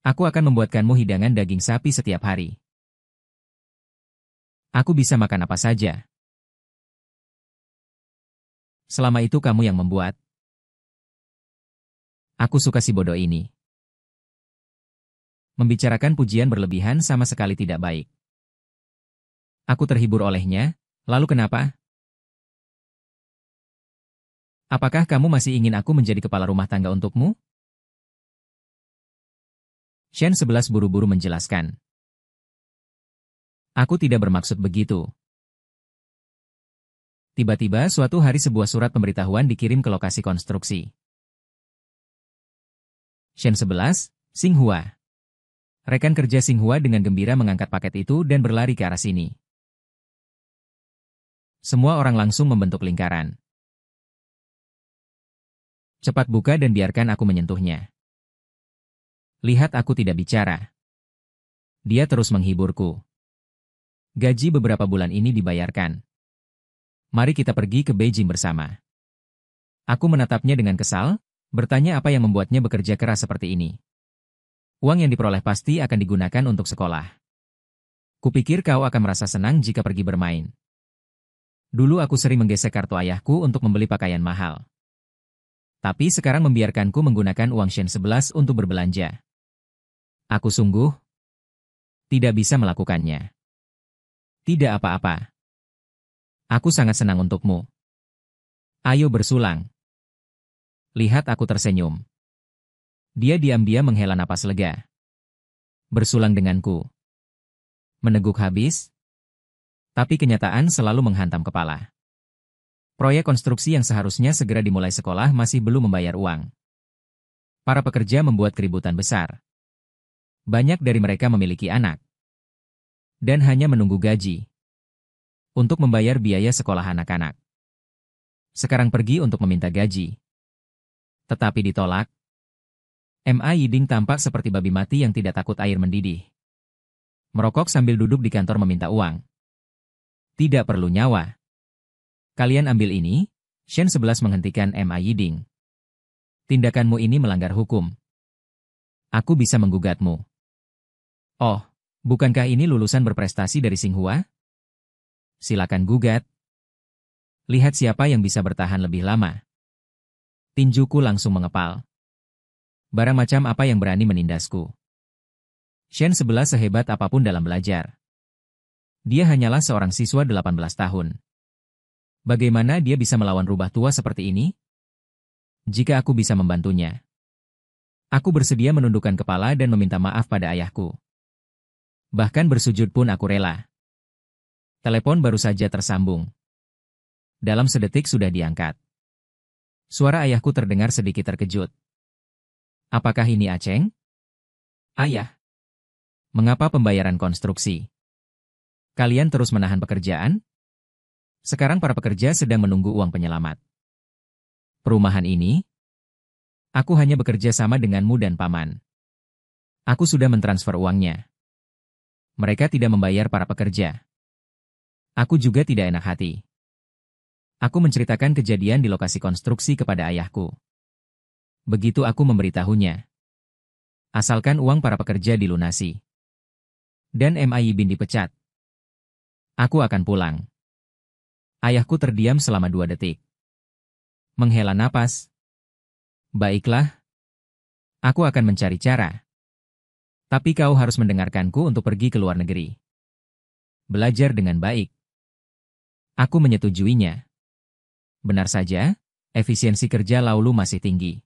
aku akan membuatkanmu hidangan daging sapi setiap hari. Aku bisa makan apa saja. Selama itu kamu yang membuat. Aku suka si bodoh ini. Membicarakan pujian berlebihan sama sekali tidak baik. Aku terhibur olehnya, lalu kenapa? Apakah kamu masih ingin aku menjadi kepala rumah tangga untukmu? Shen 11 buru-buru menjelaskan. Aku tidak bermaksud begitu. Tiba-tiba suatu hari sebuah surat pemberitahuan dikirim ke lokasi konstruksi. Shen 11, Xinghua. Rekan kerja Xinghua dengan gembira mengangkat paket itu dan berlari ke arah sini. Semua orang langsung membentuk lingkaran. Cepat buka dan biarkan aku menyentuhnya. Lihat aku tidak bicara. Dia terus menghiburku. Gaji beberapa bulan ini dibayarkan. Mari kita pergi ke Beijing bersama. Aku menatapnya dengan kesal, Bertanya apa yang membuatnya bekerja keras seperti ini. Uang yang diperoleh pasti akan digunakan untuk sekolah. Kupikir kau akan merasa senang jika pergi bermain. Dulu aku sering menggesek kartu ayahku untuk membeli pakaian mahal. Tapi sekarang membiarkanku menggunakan uang Shen 11 untuk berbelanja. Aku sungguh tidak bisa melakukannya. Tidak apa-apa. Aku sangat senang untukmu. Ayo bersulang. Lihat aku tersenyum. Dia diam-diam menghela napas lega. Bersulang denganku. Meneguk habis. Tapi kenyataan selalu menghantam kepala. Proyek konstruksi yang seharusnya segera dimulai sekolah masih belum membayar uang. Para pekerja membuat keributan besar. Banyak dari mereka memiliki anak. Dan hanya menunggu gaji. Untuk membayar biaya sekolah anak-anak. Sekarang pergi untuk meminta gaji. Tetapi ditolak. M.A. Yiding tampak seperti babi mati yang tidak takut air mendidih. Merokok sambil duduk di kantor meminta uang. Tidak perlu nyawa. Kalian ambil ini, Shen 11 menghentikan M.A. Yiding. Tindakanmu ini melanggar hukum. Aku bisa menggugatmu. Oh, bukankah ini lulusan berprestasi dari Tsinghua? Silakan gugat. Lihat siapa yang bisa bertahan lebih lama. Tinjuku langsung mengepal. Barang macam apa yang berani menindasku? Shen 11 sehebat apapun dalam belajar. Dia hanyalah seorang siswa 18 tahun. Bagaimana dia bisa melawan rubah tua seperti ini? Jika aku bisa membantunya. Aku bersedia menundukkan kepala dan meminta maaf pada ayahku. Bahkan bersujud pun aku rela. Telepon baru saja tersambung. Dalam sedetik sudah diangkat. Suara ayahku terdengar sedikit terkejut. Apakah ini Aceng? Ayah. Mengapa pembayaran konstruksi? Kalian terus menahan pekerjaan? Sekarang para pekerja sedang menunggu uang penyelamat. Perumahan ini? Aku hanya bekerja sama denganmu dan paman. Aku sudah mentransfer uangnya. Mereka tidak membayar para pekerja. Aku juga tidak enak hati. Aku menceritakan kejadian di lokasi konstruksi kepada ayahku. Begitu aku memberitahunya. Asalkan uang para pekerja dilunasi. Dan M.A. Yibin dipecat. Aku akan pulang. Ayahku terdiam selama 2 detik. Menghela napas. Baiklah. Aku akan mencari cara. Tapi kau harus mendengarkanku untuk pergi ke luar negeri. Belajar dengan baik. Aku menyetujuinya. Benar saja, efisiensi kerja Laulu masih tinggi.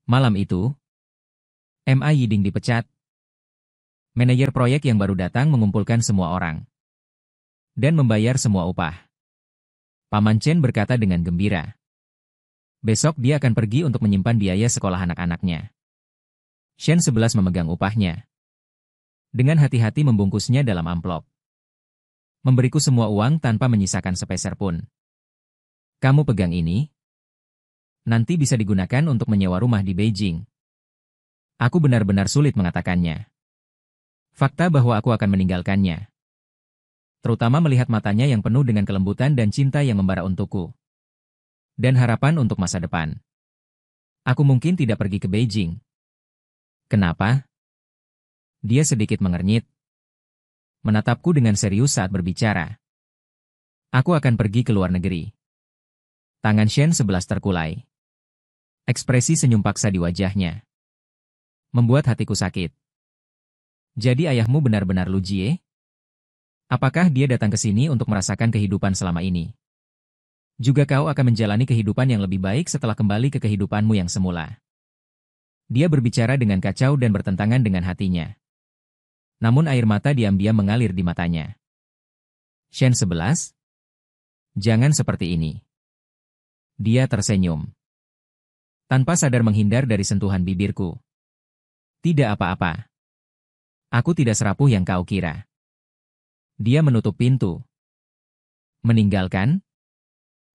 Malam itu, M.A. Yiding dipecat. Manajer proyek yang baru datang mengumpulkan semua orang. Dan membayar semua upah. Paman Chen berkata dengan gembira. Besok dia akan pergi untuk menyimpan biaya sekolah anak-anaknya. Shen 11 memegang upahnya. Dengan hati-hati membungkusnya dalam amplop. Memberiku semua uang tanpa menyisakan sepeser pun. Kamu pegang ini. Nanti bisa digunakan untuk menyewa rumah di Beijing. Aku benar-benar sulit mengatakannya. Fakta bahwa aku akan meninggalkannya. Terutama melihat matanya yang penuh dengan kelembutan dan cinta yang membara untukku. Dan harapan untuk masa depan. Aku mungkin tidak pergi ke Beijing. Kenapa? Dia sedikit mengernyit. Menatapku dengan serius saat berbicara. Aku akan pergi ke luar negeri. Tangan Shen 11 terkulai. Ekspresi senyum paksa di wajahnya. Membuat hatiku sakit. Jadi ayahmu benar-benar Lu Jie? Apakah dia datang ke sini untuk merasakan kehidupan selama ini? Juga kau akan menjalani kehidupan yang lebih baik setelah kembali ke kehidupanmu yang semula. Dia berbicara dengan kacau dan bertentangan dengan hatinya. Namun air mata diam-diam mengalir di matanya. Shen 11? Jangan seperti ini. Dia tersenyum. Tanpa sadar menghindar dari sentuhan bibirku. Tidak apa-apa. Aku tidak serapuh yang kau kira. Dia menutup pintu. Meninggalkan?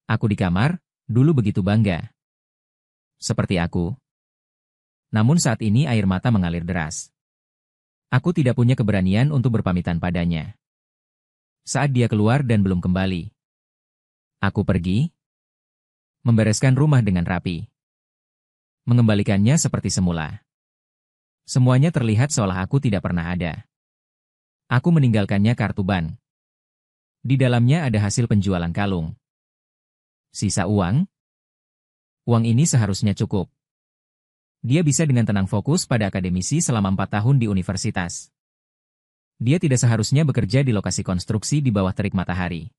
Aku di kamar, dulu begitu bangga. Seperti aku. Namun saat ini air mata mengalir deras. Aku tidak punya keberanian untuk berpamitan padanya. Saat dia keluar dan belum kembali. Aku pergi. Membereskan rumah dengan rapi. Mengembalikannya seperti semula. Semuanya terlihat seolah aku tidak pernah ada. Aku meninggalkannya kartu bank. Di dalamnya ada hasil penjualan kalung. Sisa uang? Uang ini seharusnya cukup. Dia bisa dengan tenang fokus pada akademisi selama 4 tahun di universitas. Dia tidak seharusnya bekerja di lokasi konstruksi di bawah terik matahari.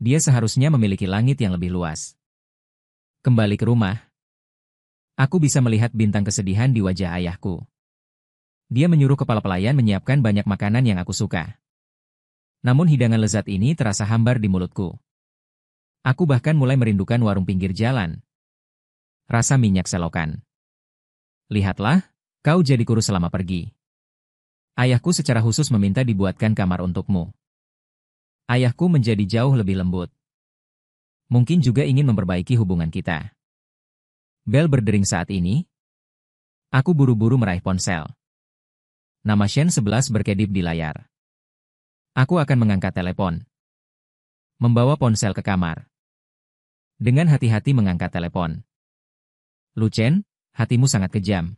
Dia seharusnya memiliki langit yang lebih luas. Kembali ke rumah. Aku bisa melihat bintang kesedihan di wajah ayahku. Dia menyuruh kepala pelayan menyiapkan banyak makanan yang aku suka. Namun hidangan lezat ini terasa hambar di mulutku. Aku bahkan mulai merindukan warung pinggir jalan. Rasa minyak selokan. Lihatlah, kau jadi kurus selama pergi. Ayahku secara khusus meminta dibuatkan kamar untukmu. Ayahku menjadi jauh lebih lembut. Mungkin juga ingin memperbaiki hubungan kita. Bel berdering saat ini. Aku buru-buru meraih ponsel. Nama Shen 11 berkedip di layar. Aku akan mengangkat telepon. Membawa ponsel ke kamar. Dengan hati-hati mengangkat telepon. Lu Chen, hatimu sangat kejam.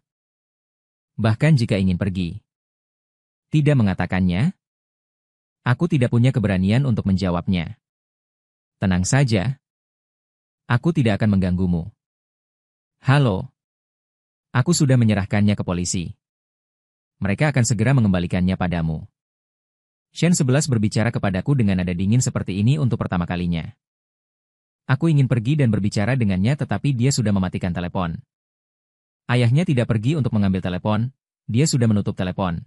Bahkan jika ingin pergi. Tidak mengatakannya. Aku tidak punya keberanian untuk menjawabnya. Tenang saja. Aku tidak akan mengganggumu. Halo. Aku sudah menyerahkannya ke polisi. Mereka akan segera mengembalikannya padamu. Shen 11 berbicara kepadaku dengan nada dingin seperti ini untuk pertama kalinya. Aku ingin pergi dan berbicara dengannya tetapi dia sudah mematikan telepon. Ayahnya tidak pergi untuk mengambil telepon, dia sudah menutup telepon.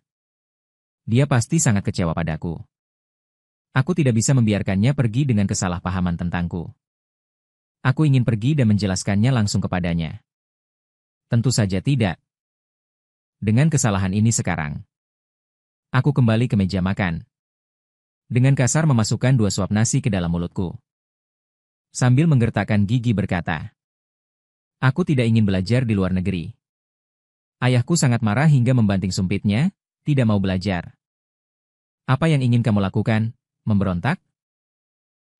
Dia pasti sangat kecewa padaku. Aku tidak bisa membiarkannya pergi dengan kesalahpahaman tentangku. Aku ingin pergi dan menjelaskannya langsung kepadanya. Tentu saja tidak. Dengan kesalahan ini sekarang. Aku kembali ke meja makan. Dengan kasar memasukkan 2 suap nasi ke dalam mulutku. Sambil menggertakkan gigi berkata, aku tidak ingin belajar di luar negeri. Ayahku sangat marah hingga membanting sumpitnya, tidak mau belajar. Apa yang ingin kamu lakukan? Memberontak?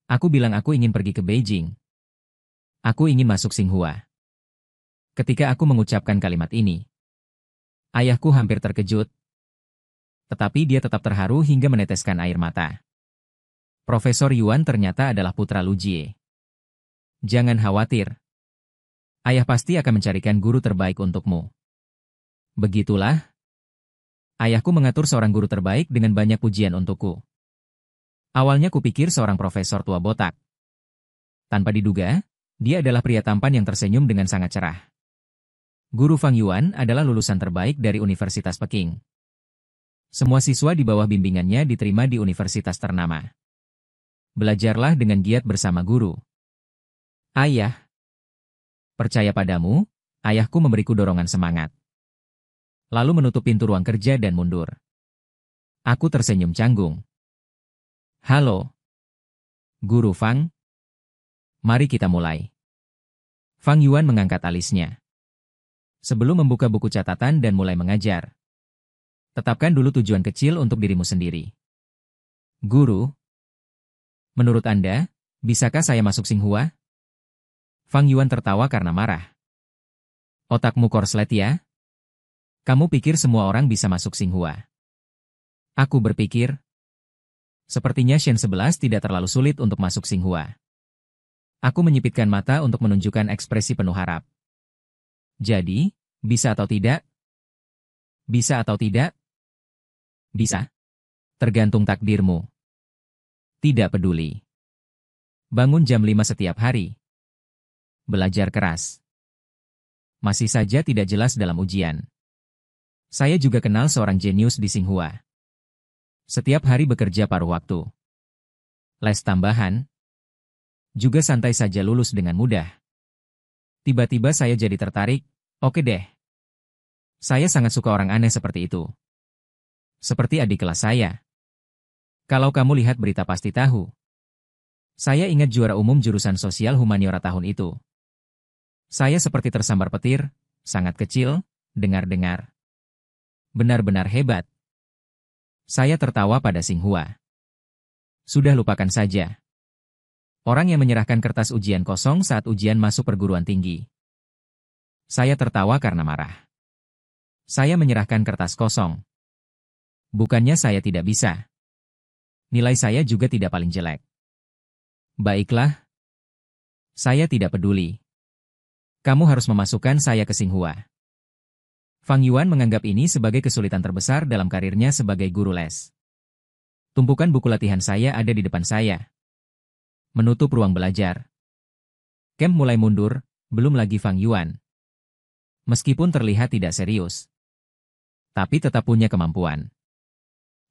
Aku bilang aku ingin pergi ke Beijing. Aku ingin masuk Tsinghua. Ketika aku mengucapkan kalimat ini, ayahku hampir terkejut. Tetapi dia tetap terharu hingga meneteskan air mata. Profesor Yuan ternyata adalah putra Lu Jie. Jangan khawatir. Ayah pasti akan mencarikan guru terbaik untukmu. Begitulah. Ayahku mengatur seorang guru terbaik dengan banyak pujian untukku. Awalnya kupikir seorang profesor tua botak. Tanpa diduga, dia adalah pria tampan yang tersenyum dengan sangat cerah. Guru Fang Yuan adalah lulusan terbaik dari Universitas Peking. Semua siswa di bawah bimbingannya diterima di universitas ternama. Belajarlah dengan giat bersama guru. Ayah. Percaya padamu, ayahku memberiku dorongan semangat. Lalu menutup pintu ruang kerja dan mundur. Aku tersenyum canggung. Halo. Guru Fang. Mari kita mulai. Fang Yuan mengangkat alisnya. Sebelum membuka buku catatan dan mulai mengajar. Tetapkan dulu tujuan kecil untuk dirimu sendiri. Guru. Menurut Anda, bisakah saya masuk Tsinghua? Fang Yuan tertawa karena marah. Otakmu korslet ya? Kamu pikir semua orang bisa masuk Tsinghua? Aku berpikir. Sepertinya Shen 11 tidak terlalu sulit untuk masuk Tsinghua. Aku menyipitkan mata untuk menunjukkan ekspresi penuh harap. Jadi, bisa atau tidak? Bisa atau tidak? Bisa. Tergantung takdirmu. Tidak peduli. Bangun jam 5 setiap hari. Belajar keras. Masih saja tidak jelas dalam ujian. Saya juga kenal seorang jenius di Tsinghua. Setiap hari bekerja paruh waktu. Les tambahan. Juga santai saja lulus dengan mudah. Tiba-tiba saya jadi tertarik, oke deh. Saya sangat suka orang aneh seperti itu. Seperti adik kelas saya. Kalau kamu lihat berita pasti tahu. Saya ingat juara umum jurusan sosial humaniora tahun itu. Saya seperti tersambar petir, sangat kecil, dengar-dengar. Benar-benar hebat. Saya tertawa pada Tsinghua. Sudah lupakan saja. Orang yang menyerahkan kertas ujian kosong saat ujian masuk perguruan tinggi. Saya tertawa karena marah. Saya menyerahkan kertas kosong. Bukannya saya tidak bisa. Nilai saya juga tidak paling jelek. Baiklah. Saya tidak peduli. Kamu harus memasukkan saya ke Tsinghua. Fang Yuan menganggap ini sebagai kesulitan terbesar dalam karirnya sebagai guru les. Tumpukan buku latihan saya ada di depan saya. Menutup ruang belajar. Camp mulai mundur, belum lagi Fang Yuan. Meskipun terlihat tidak serius, tapi tetap punya kemampuan.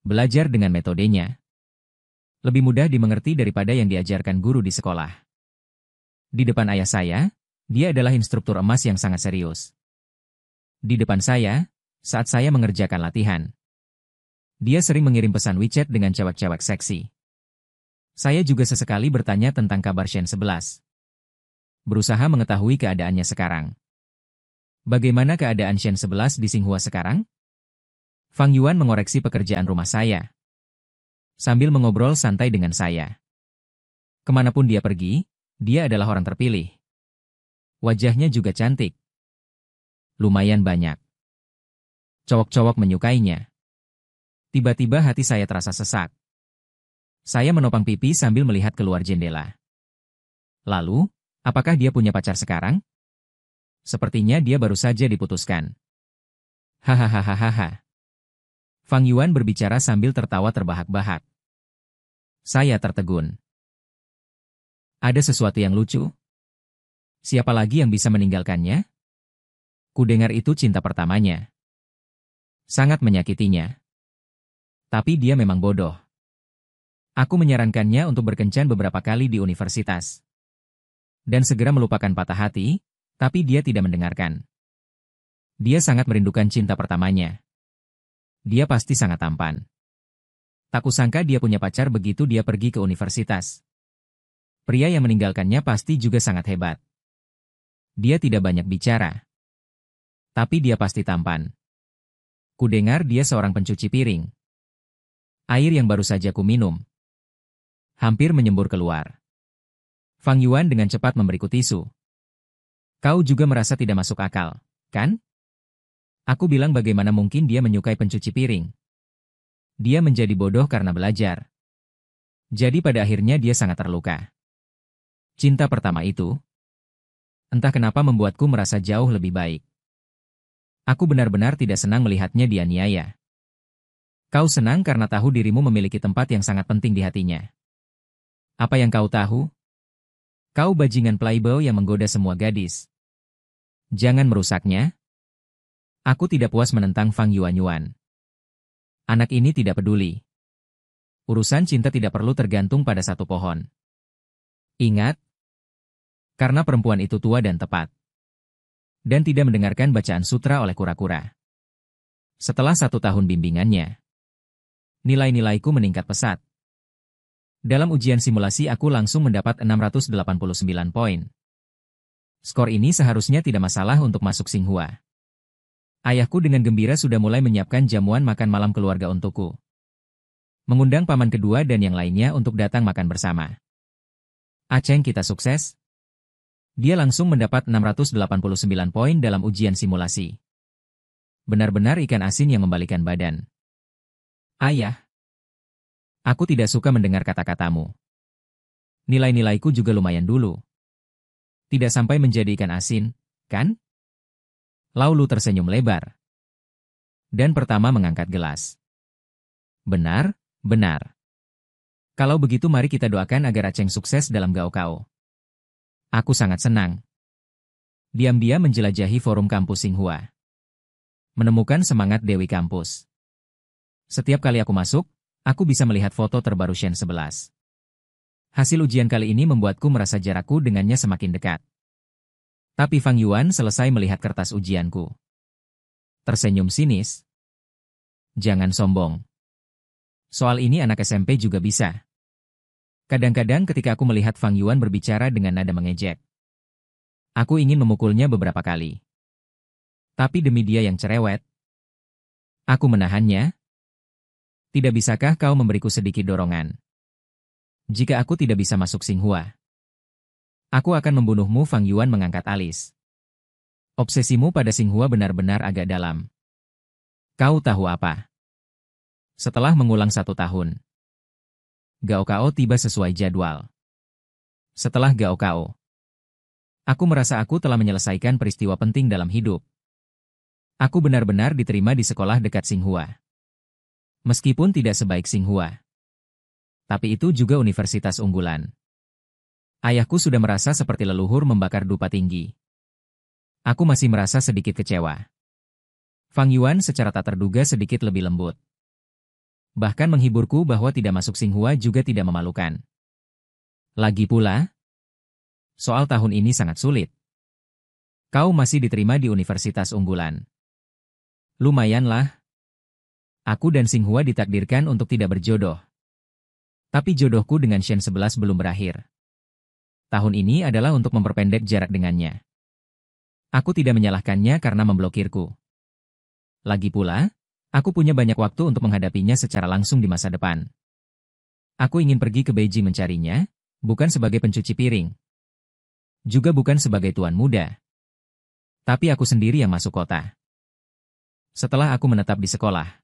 Belajar dengan metodenya lebih mudah dimengerti daripada yang diajarkan guru di sekolah. Di depan ayah saya, dia adalah instruktur emas yang sangat serius. Di depan saya, saat saya mengerjakan latihan, dia sering mengirim pesan WeChat dengan cewek-cewek seksi. Saya juga sesekali bertanya tentang kabar Shen 11. Berusaha mengetahui keadaannya sekarang. Bagaimana keadaan Shen 11 di Tsinghua sekarang? Fang Yuan mengoreksi pekerjaan rumah saya, sambil mengobrol santai dengan saya. Kemanapun dia pergi, dia adalah orang terpilih. Wajahnya juga cantik. Lumayan banyak. Cowok-cowok menyukainya. Tiba-tiba hati saya terasa sesak. Saya menopang pipi sambil melihat keluar jendela. Lalu, apakah dia punya pacar sekarang? Sepertinya dia baru saja diputuskan. Hahaha. Fang Yuan berbicara sambil tertawa terbahak-bahak. Saya tertegun. Ada sesuatu yang lucu? Siapa lagi yang bisa meninggalkannya? Kudengar itu cinta pertamanya. Sangat menyakitinya. Tapi dia memang bodoh. Aku menyarankannya untuk berkencan beberapa kali di universitas. Dan segera melupakan patah hati, tapi dia tidak mendengarkan. Dia sangat merindukan cinta pertamanya. Dia pasti sangat tampan. Tak kusangka dia punya pacar begitu dia pergi ke universitas. Pria yang meninggalkannya pasti juga sangat hebat. Dia tidak banyak bicara. Tapi dia pasti tampan. Kudengar dia seorang pencuci piring. Air yang baru saja ku minum hampir menyembur keluar. Fang Yuan dengan cepat memberiku tisu. Kau juga merasa tidak masuk akal, kan? Aku bilang bagaimana mungkin dia menyukai pencuci piring. Dia menjadi bodoh karena belajar. Jadi pada akhirnya dia sangat terluka. Cinta pertama itu, entah kenapa membuatku merasa jauh lebih baik. Aku benar-benar tidak senang melihatnya dianiaya. Kau senang karena tahu dirimu memiliki tempat yang sangat penting di hatinya. Apa yang kau tahu? Kau bajingan playboy yang menggoda semua gadis. Jangan merusaknya. Aku tidak puas menentang Fang Yuan. Anak ini tidak peduli. Urusan cinta tidak perlu tergantung pada satu pohon. Ingat, karena perempuan itu tua dan tepat. Dan tidak mendengarkan bacaan sutra oleh kura-kura. Setelah 1 tahun bimbingannya, nilai-nilaiku meningkat pesat. Dalam ujian simulasi aku langsung mendapat 689 poin. Skor ini seharusnya tidak masalah untuk masuk Tsinghua. Ayahku dengan gembira sudah mulai menyiapkan jamuan makan malam keluarga untukku. Mengundang paman kedua dan yang lainnya untuk datang makan bersama. Aceng, kita sukses? Dia langsung mendapat 689 poin dalam ujian simulasi. Benar-benar ikan asin yang membalikan badan. Ayah, aku tidak suka mendengar kata-katamu. Nilai-nilaiku juga lumayan dulu. Tidak sampai menjadi ikan asin, kan? Laulu tersenyum lebar. Dan pertama mengangkat gelas. Benar, benar. Kalau begitu mari kita doakan agar Aceng sukses dalam gaokao. Aku sangat senang. Diam-diam menjelajahi forum kampus Tsinghua. Menemukan semangat Dewi kampus. Setiap kali aku masuk, aku bisa melihat foto terbaru Shen 11. Hasil ujian kali ini membuatku merasa jarakku dengannya semakin dekat. Tapi Fang Yuan selesai melihat kertas ujianku. Tersenyum sinis. Jangan sombong. Soal ini anak SMP juga bisa. Kadang-kadang ketika aku melihat Fang Yuan berbicara dengan nada mengejek, aku ingin memukulnya beberapa kali. Tapi demi dia yang cerewet, aku menahannya. Tidak bisakah kau memberiku sedikit dorongan? Jika aku tidak bisa masuk Tsinghua, aku akan membunuhmu. Fang Yuan mengangkat alis. Obsesimu pada Xinghua benar-benar agak dalam. Kau tahu apa? Setelah mengulang 1 tahun, Gaokao tiba sesuai jadwal. Setelah Gaokao, aku merasa aku telah menyelesaikan peristiwa penting dalam hidup. Aku benar-benar diterima di sekolah dekat Xinghua. Meskipun tidak sebaik Xinghua, tapi itu juga universitas unggulan. Ayahku sudah merasa seperti leluhur membakar dupa tinggi. Aku masih merasa sedikit kecewa. Fang Yuan secara tak terduga sedikit lebih lembut. Bahkan menghiburku bahwa tidak masuk Xinghua juga tidak memalukan. Lagi pula, soal tahun ini sangat sulit. Kau masih diterima di universitas unggulan. Lumayanlah. Aku dan Xinghua ditakdirkan untuk tidak berjodoh. Tapi jodohku dengan Shen 11 belum berakhir. Tahun ini adalah untuk memperpendek jarak dengannya. Aku tidak menyalahkannya karena memblokirku. Lagi pula, aku punya banyak waktu untuk menghadapinya secara langsung di masa depan. Aku ingin pergi ke Beijing mencarinya, bukan sebagai pencuci piring. Juga bukan sebagai tuan muda. Tapi aku sendiri yang masuk kota. Setelah aku menetap di sekolah,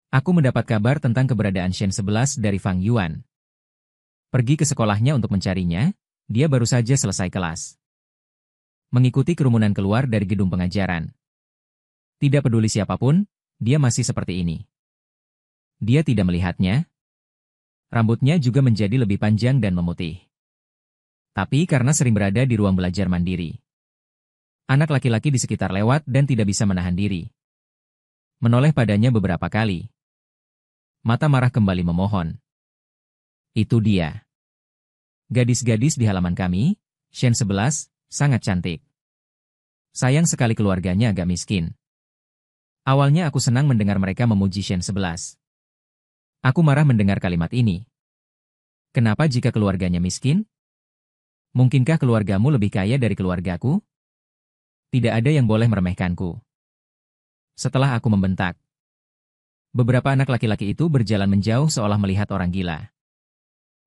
aku mendapat kabar tentang keberadaan Shen 11 dari Fang Yuan. Pergi ke sekolahnya untuk mencarinya, dia baru saja selesai kelas. Mengikuti kerumunan keluar dari gedung pengajaran. Tidak peduli siapapun, dia masih seperti ini. Dia tidak melihatnya. Rambutnya juga menjadi lebih panjang dan memutih. Tapi karena sering berada di ruang belajar mandiri, anak laki-laki di sekitar lewat dan tidak bisa menahan diri. Menoleh padanya beberapa kali. Mata marah kembali memohon. Itu dia. Gadis-gadis di halaman kami, Shen 11, sangat cantik. Sayang sekali keluarganya agak miskin. Awalnya aku senang mendengar mereka memuji Shen 11. Aku marah mendengar kalimat ini. Kenapa jika keluarganya miskin? Mungkinkah keluargamu lebih kaya dari keluargaku? Tidak ada yang boleh meremehkanku. Setelah aku membentak, beberapa anak laki-laki itu berjalan menjauh seolah melihat orang gila.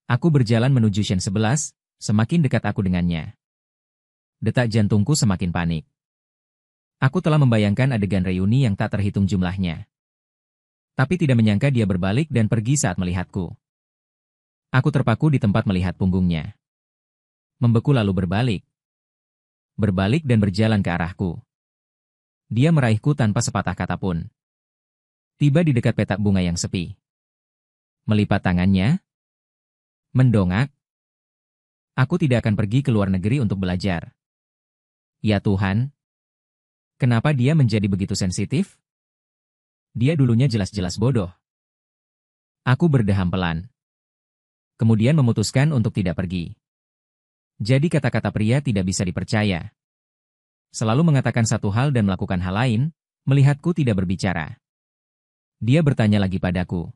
Aku berjalan menuju Shen 11, semakin dekat aku dengannya. Detak jantungku semakin panik. Aku telah membayangkan adegan reuni yang tak terhitung jumlahnya. Tapi tidak menyangka dia berbalik dan pergi saat melihatku. Aku terpaku di tempat melihat punggungnya. Membeku lalu berbalik. Berbalik dan berjalan ke arahku. Dia meraihku tanpa sepatah kata pun. Tiba di dekat petak bunga yang sepi. Melipat tangannya. Mendongak. Aku tidak akan pergi ke luar negeri untuk belajar. Ya Tuhan. Kenapa dia menjadi begitu sensitif? Dia dulunya jelas-jelas bodoh. Aku berdeham pelan. Kemudian memutuskan untuk tidak pergi. Jadi kata-kata pria tidak bisa dipercaya. Selalu mengatakan satu hal dan melakukan hal lain, melihatku tidak berbicara. Dia bertanya lagi padaku.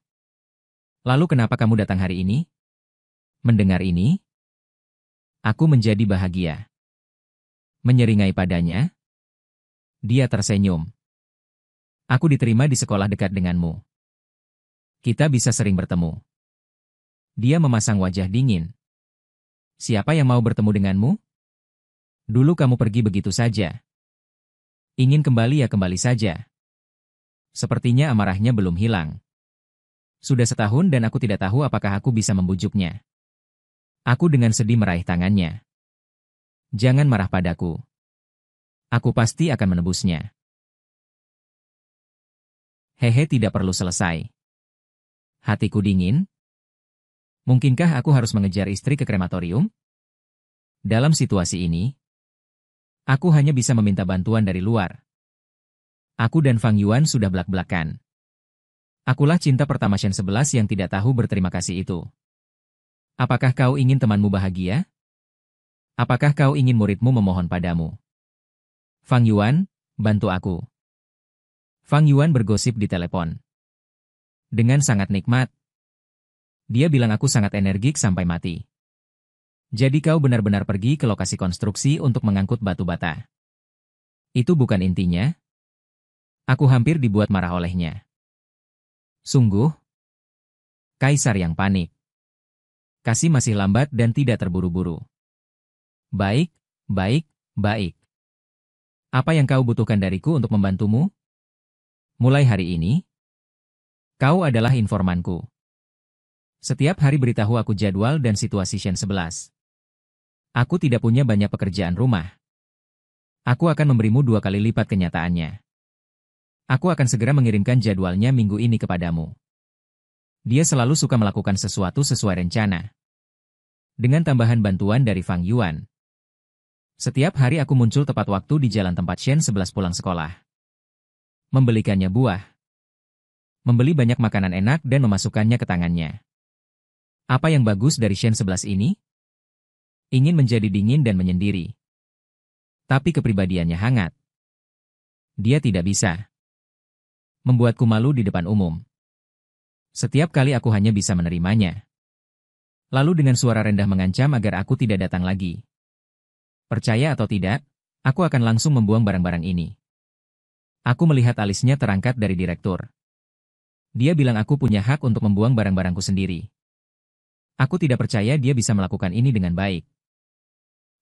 Lalu kenapa kamu datang hari ini? Mendengar ini, aku menjadi bahagia. Menyeringai padanya. Dia tersenyum. Aku diterima di sekolah dekat denganmu. Kita bisa sering bertemu. Dia memasang wajah dingin. Siapa yang mau bertemu denganmu? Dulu kamu pergi begitu saja. Ingin kembali ya kembali saja. Sepertinya amarahnya belum hilang. Sudah setahun dan aku tidak tahu apakah aku bisa membujuknya. Aku dengan sedih meraih tangannya. Jangan marah padaku. Aku pasti akan menebusnya. Hehe, tidak perlu selesai. Hatiku dingin. Mungkinkah aku harus mengejar istri ke krematorium? Dalam situasi ini, aku hanya bisa meminta bantuan dari luar. Aku dan Fang Yuan sudah belak-belakan. Akulah cinta pertama Shen 11 yang tidak tahu berterima kasih itu. Apakah kau ingin temanmu bahagia? Apakah kau ingin muridmu memohon padamu? Fang Yuan, bantu aku. Fang Yuan bergosip di telepon. Dengan sangat nikmat. Dia bilang aku sangat energik sampai mati. Jadi kau benar-benar pergi ke lokasi konstruksi untuk mengangkut batu bata. Itu bukan intinya. Aku hampir dibuat marah olehnya. Sungguh? Kaisar yang panik. Kasih masih lambat dan tidak terburu-buru. Baik, baik, baik. Apa yang kau butuhkan dariku untuk membantumu? Mulai hari ini, kau adalah informanku. Setiap hari beritahu aku jadwal dan situasi Shen 11. Aku tidak punya banyak pekerjaan rumah. Aku akan memberimu 2 kali lipat kenyataannya. Aku akan segera mengirimkan jadwalnya minggu ini kepadamu. Dia selalu suka melakukan sesuatu sesuai rencana. Dengan tambahan bantuan dari Fang Yuan. Setiap hari aku muncul tepat waktu di jalan tempat Shen 11 pulang sekolah. Membelikannya buah. Membeli banyak makanan enak dan memasukkannya ke tangannya. Apa yang bagus dari Shen 11 ini? Ingin menjadi dingin dan menyendiri. Tapi kepribadiannya hangat. Dia tidak bisa membuatku malu di depan umum. Setiap kali aku hanya bisa menerimanya. Lalu dengan suara rendah mengancam agar aku tidak datang lagi. Percaya atau tidak, aku akan langsung membuang barang-barang ini. Aku melihat alisnya terangkat dari direktur. Dia bilang aku punya hak untuk membuang barang-barangku sendiri. Aku tidak percaya dia bisa melakukan ini dengan baik.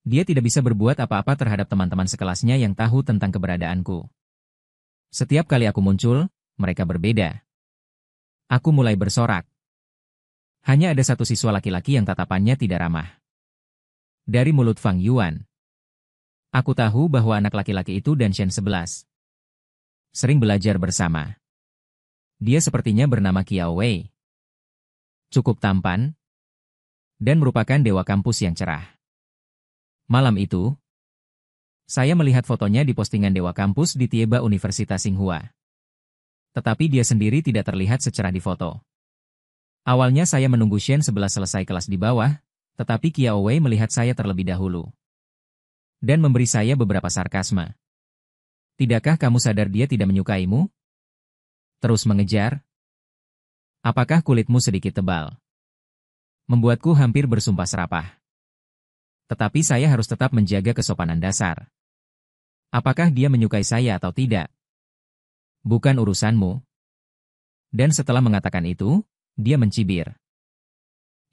Dia tidak bisa berbuat apa-apa terhadap teman-teman sekelasnya yang tahu tentang keberadaanku. Setiap kali aku muncul, mereka berbeda. Aku mulai bersorak. Hanya ada satu siswa laki-laki yang tatapannya tidak ramah. Dari mulut Fang Yuan. Aku tahu bahwa anak laki-laki itu dan Shen 11 sering belajar bersama. Dia sepertinya bernama Qiao Wei. Cukup tampan. Dan merupakan dewa kampus yang cerah. Malam itu, saya melihat fotonya di postingan dewa kampus di Tieba Universitas Tsinghua. Tetapi dia sendiri tidak terlihat secerah di foto. Awalnya saya menunggu Shen 11 selesai kelas di bawah, tetapi Qiao Wei melihat saya terlebih dahulu. Dan memberi saya beberapa sarkasme. Tidakkah kamu sadar dia tidak menyukaimu? Terus mengejar. Apakah kulitmu sedikit tebal? Membuatku hampir bersumpah serapah. Tetapi saya harus tetap menjaga kesopanan dasar. Apakah dia menyukai saya atau tidak? Bukan urusanmu. Dan setelah mengatakan itu, dia mencibir.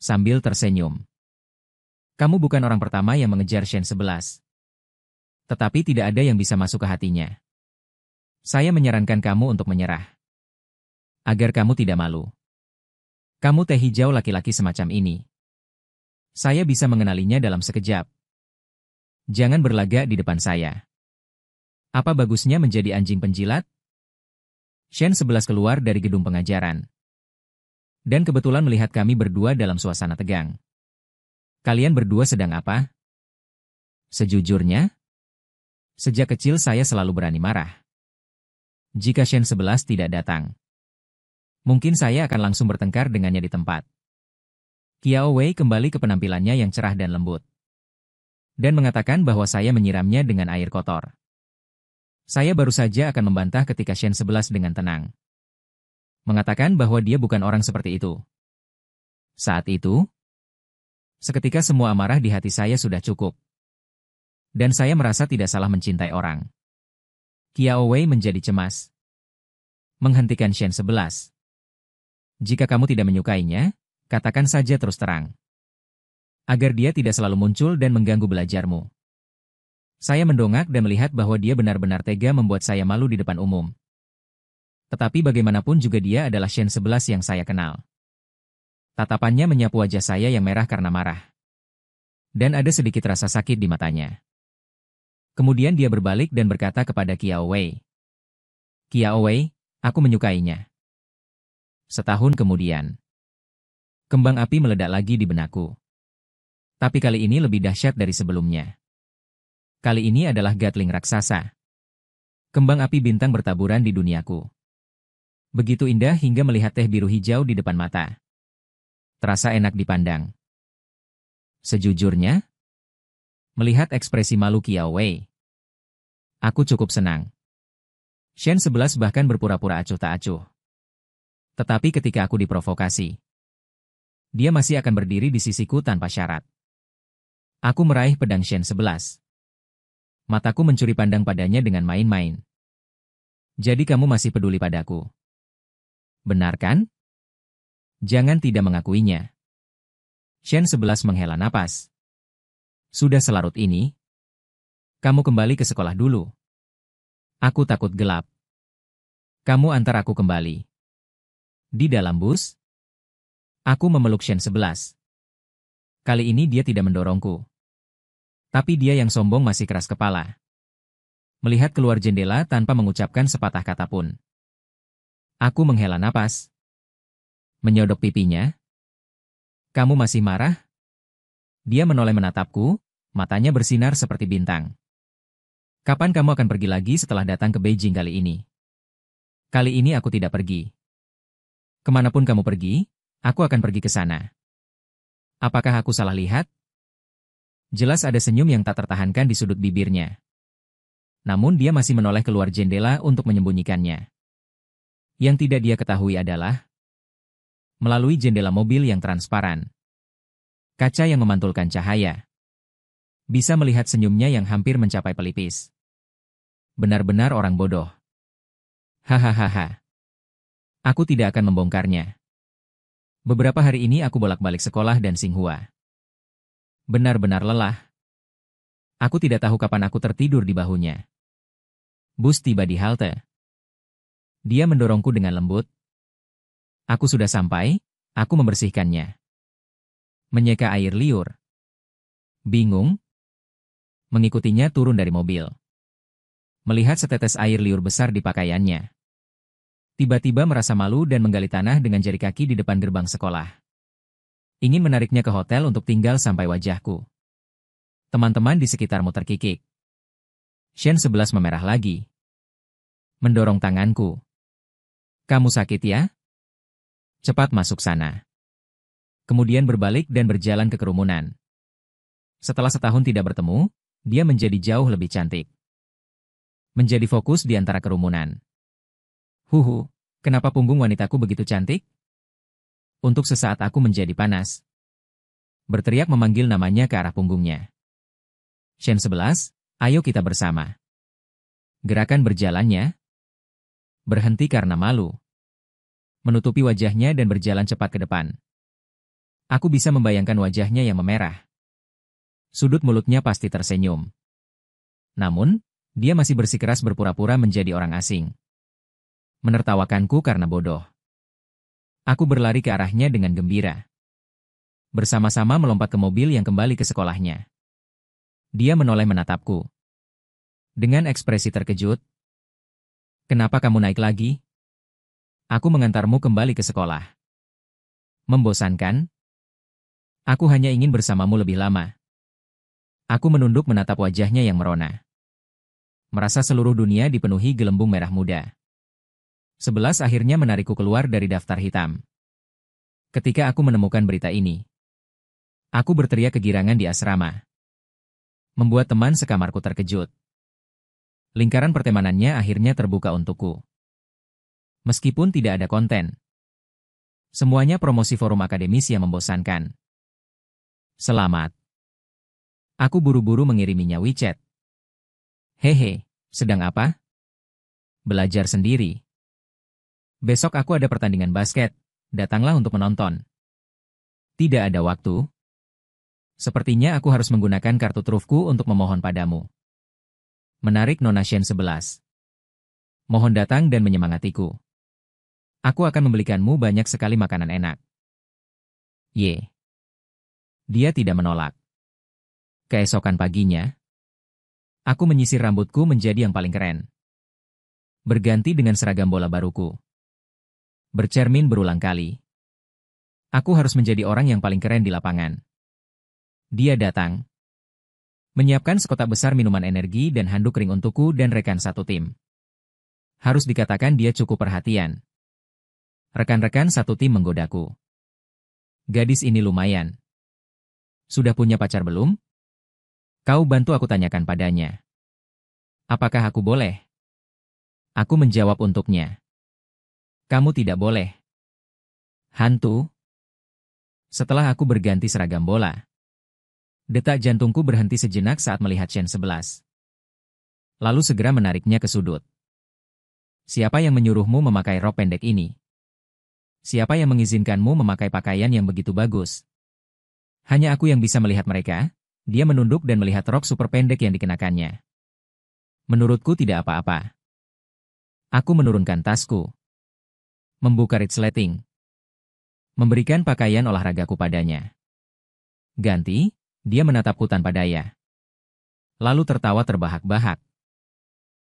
Sambil tersenyum. Kamu bukan orang pertama yang mengejar Shen 11. Tetapi tidak ada yang bisa masuk ke hatinya. Saya menyarankan kamu untuk menyerah. Agar kamu tidak malu. Kamu teh hijau laki-laki semacam ini. Saya bisa mengenalinya dalam sekejap. Jangan berlagak di depan saya. Apa bagusnya menjadi anjing penjilat? Shen 11 keluar dari gedung pengajaran. Dan kebetulan melihat kami berdua dalam suasana tegang. Kalian berdua sedang apa? Sejujurnya, sejak kecil saya selalu berani marah. Jika Shen 11 tidak datang, mungkin saya akan langsung bertengkar dengannya di tempat. Qiao Wei kembali ke penampilannya yang cerah dan lembut. Dan mengatakan bahwa saya menyiramnya dengan air kotor. Saya baru saja akan membantah ketika Shen 11 dengan tenang. Mengatakan bahwa dia bukan orang seperti itu. Saat itu, seketika semua amarah di hati saya sudah cukup. Dan saya merasa tidak salah mencintai orang. Qiao Wei menjadi cemas. Menghentikan Shen 11. Jika kamu tidak menyukainya, katakan saja terus terang. Agar dia tidak selalu muncul dan mengganggu belajarmu. Saya mendongak dan melihat bahwa dia benar-benar tega membuat saya malu di depan umum. Tetapi bagaimanapun juga dia adalah Shen 11 yang saya kenal. Tatapannya menyapu wajah saya yang merah karena marah. Dan ada sedikit rasa sakit di matanya. Kemudian dia berbalik dan berkata kepada Qiao Wei. Qiao Wei, aku menyukainya. Setahun kemudian. Kembang api meledak lagi di benakku. Tapi kali ini lebih dahsyat dari sebelumnya. Kali ini adalah Gatling raksasa. Kembang api bintang bertaburan di duniaku. Begitu indah hingga melihat teh biru hijau di depan mata. Terasa enak dipandang. Sejujurnya, melihat ekspresi malu Qiao Wei, aku cukup senang. Shen 11 bahkan berpura-pura acuh tak acuh. Tetapi ketika aku diprovokasi, dia masih akan berdiri di sisiku tanpa syarat. Aku meraih pedang Shen 11. Mataku mencuri pandang padanya dengan main-main. Jadi kamu masih peduli padaku. Benar kan? Jangan tidak mengakuinya. Shen 11 menghela napas. Sudah selarut ini? Kamu kembali ke sekolah dulu. Aku takut gelap. Kamu antar aku kembali. Di dalam bus, aku memeluk Shen 11. Kali ini dia tidak mendorongku. Tapi dia yang sombong masih keras kepala. Melihat keluar jendela tanpa mengucapkan sepatah kata pun. Aku menghela napas. Menyodok pipinya. Kamu masih marah? Dia menoleh menatapku, matanya bersinar seperti bintang. Kapan kamu akan pergi lagi setelah datang ke Beijing kali ini? Kali ini aku tidak pergi. Kemanapun kamu pergi, aku akan pergi ke sana. Apakah aku salah lihat? Jelas ada senyum yang tak tertahankan di sudut bibirnya. Namun dia masih menoleh keluar jendela untuk menyembunyikannya. Yang tidak dia ketahui adalah melalui jendela mobil yang transparan. Kaca yang memantulkan cahaya. Bisa melihat senyumnya yang hampir mencapai pelipis. Benar-benar orang bodoh. Hahaha. Aku tidak akan membongkarnya. Beberapa hari ini aku bolak-balik sekolah dan Xinghua. Benar-benar lelah. Aku tidak tahu kapan aku tertidur di bahunya. Bus tiba di halte. Dia mendorongku dengan lembut. Aku sudah sampai, aku membersihkannya. Menyeka air liur. Bingung? Mengikutinya turun dari mobil. Melihat setetes air liur besar di pakaiannya. Tiba-tiba merasa malu dan menggali tanah dengan jari kaki di depan gerbang sekolah. Ingin menariknya ke hotel untuk tinggal sampai wajahku. Teman-teman di sekitarmu terkikik. Shen 11 memerah lagi. Mendorong tanganku. Kamu sakit ya? Cepat masuk sana. Kemudian berbalik dan berjalan ke kerumunan. Setelah setahun tidak bertemu, dia menjadi jauh lebih cantik. Menjadi fokus di antara kerumunan. Huhu, kenapa punggung wanitaku begitu cantik? Untuk sesaat aku menjadi panas. Berteriak memanggil namanya ke arah punggungnya. Shen 11, ayo kita bersama. Gerakan berjalannya. Berhenti karena malu. Menutupi wajahnya dan berjalan cepat ke depan. Aku bisa membayangkan wajahnya yang memerah. Sudut mulutnya pasti tersenyum. Namun, dia masih bersikeras berpura-pura menjadi orang asing. Menertawakanku karena bodoh. Aku berlari ke arahnya dengan gembira. Bersama-sama melompat ke mobil yang kembali ke sekolahnya. Dia menoleh menatapku. Dengan ekspresi terkejut. Kenapa kamu naik lagi? Aku mengantarmu kembali ke sekolah. Membosankan? Aku hanya ingin bersamamu lebih lama. Aku menunduk menatap wajahnya yang merona. Merasa seluruh dunia dipenuhi gelembung merah muda. 11 akhirnya menarikku keluar dari daftar hitam. Ketika aku menemukan berita ini, aku berteriak kegirangan di asrama. Membuat teman sekamarku terkejut. Lingkaran pertemanannya akhirnya terbuka untukku. Meskipun tidak ada konten. Semuanya promosi forum akademis yang membosankan. Selamat. Aku buru-buru mengiriminya WeChat. Hehe, sedang apa? Belajar sendiri. Besok aku ada pertandingan basket, datanglah untuk menonton. Tidak ada waktu. Sepertinya aku harus menggunakan kartu trufku untuk memohon padamu. Menarik Nona Shen 11. Mohon datang dan menyemangatiku. Aku akan membelikanmu banyak sekali makanan enak. Ye. Dia tidak menolak. Keesokan paginya, aku menyisir rambutku menjadi yang paling keren. Berganti dengan seragam bola baruku. Bercermin berulang kali. Aku harus menjadi orang yang paling keren di lapangan. Dia datang. Menyiapkan sekotak besar minuman energi dan handuk ring untukku dan rekan satu tim. Harus dikatakan dia cukup perhatian. Rekan-rekan satu tim menggodaku. Gadis ini lumayan. Sudah punya pacar belum? Kau bantu aku tanyakan padanya. Apakah aku boleh? Aku menjawab untuknya. Kamu tidak boleh. Hantu. Setelah aku berganti seragam bola. Detak jantungku berhenti sejenak saat melihat Shen 11. Lalu segera menariknya ke sudut. Siapa yang menyuruhmu memakai rok pendek ini? Siapa yang mengizinkanmu memakai pakaian yang begitu bagus? Hanya aku yang bisa melihat mereka. Dia menunduk dan melihat rok super pendek yang dikenakannya. Menurutku tidak apa-apa. Aku menurunkan tasku. Membuka resleting. Memberikan pakaian olahragaku padanya. Ganti, dia menatapku tanpa daya. Lalu tertawa terbahak-bahak.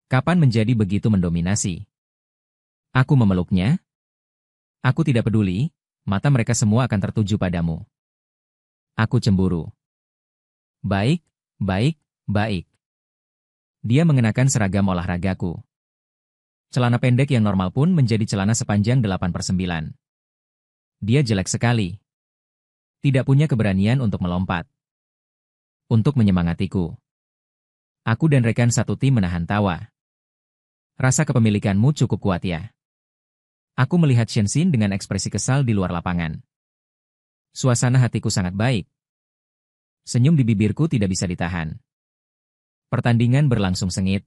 Kapan menjadi begitu mendominasi? Aku memeluknya. Aku tidak peduli, mata mereka semua akan tertuju padamu. Aku cemburu. Baik, baik, baik. Dia mengenakan seragam olahragaku. Celana pendek yang normal pun menjadi celana sepanjang 8/9. Dia jelek sekali. Tidak punya keberanian untuk melompat. Untuk menyemangatiku. Aku dan rekan satu tim menahan tawa. Rasa kepemilikanmu cukup kuat ya. Aku melihat Shenxin dengan ekspresi kesal di luar lapangan. Suasana hatiku sangat baik. Senyum di bibirku tidak bisa ditahan. Pertandingan berlangsung sengit.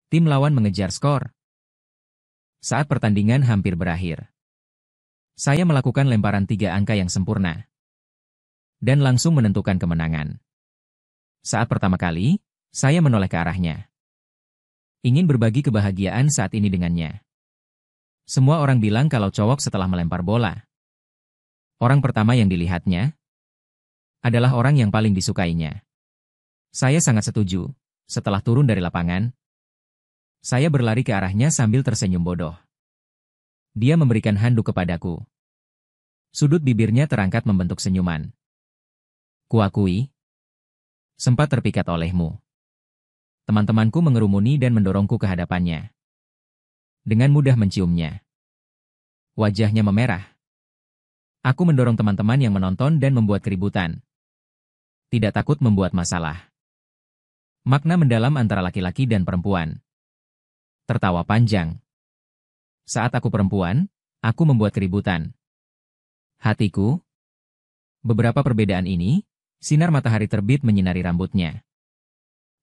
Tim lawan mengejar skor. Saat pertandingan hampir berakhir, saya melakukan lemparan 3 angka yang sempurna. Dan langsung menentukan kemenangan. Saat pertama kali, saya menoleh ke arahnya. Ingin berbagi kebahagiaan saat ini dengannya. Semua orang bilang kalau cowok setelah melempar bola, orang pertama yang dilihatnya adalah orang yang paling disukainya. Saya sangat setuju. Setelah turun dari lapangan, saya berlari ke arahnya sambil tersenyum bodoh. Dia memberikan handuk kepadaku. Sudut bibirnya terangkat membentuk senyuman. Kuakui, sempat terpikat olehmu. Teman-temanku mengerumuni dan mendorongku ke hadapannya. Dengan mudah menciumnya. Wajahnya memerah. Aku mendorong teman-teman yang menonton dan membuat keributan. Tidak takut membuat masalah. Makna mendalam antara laki-laki dan perempuan. Tertawa panjang. Saat aku perempuan, aku membuat keributan. Hatiku. Beberapa perbedaan ini, sinar matahari terbit menyinari rambutnya.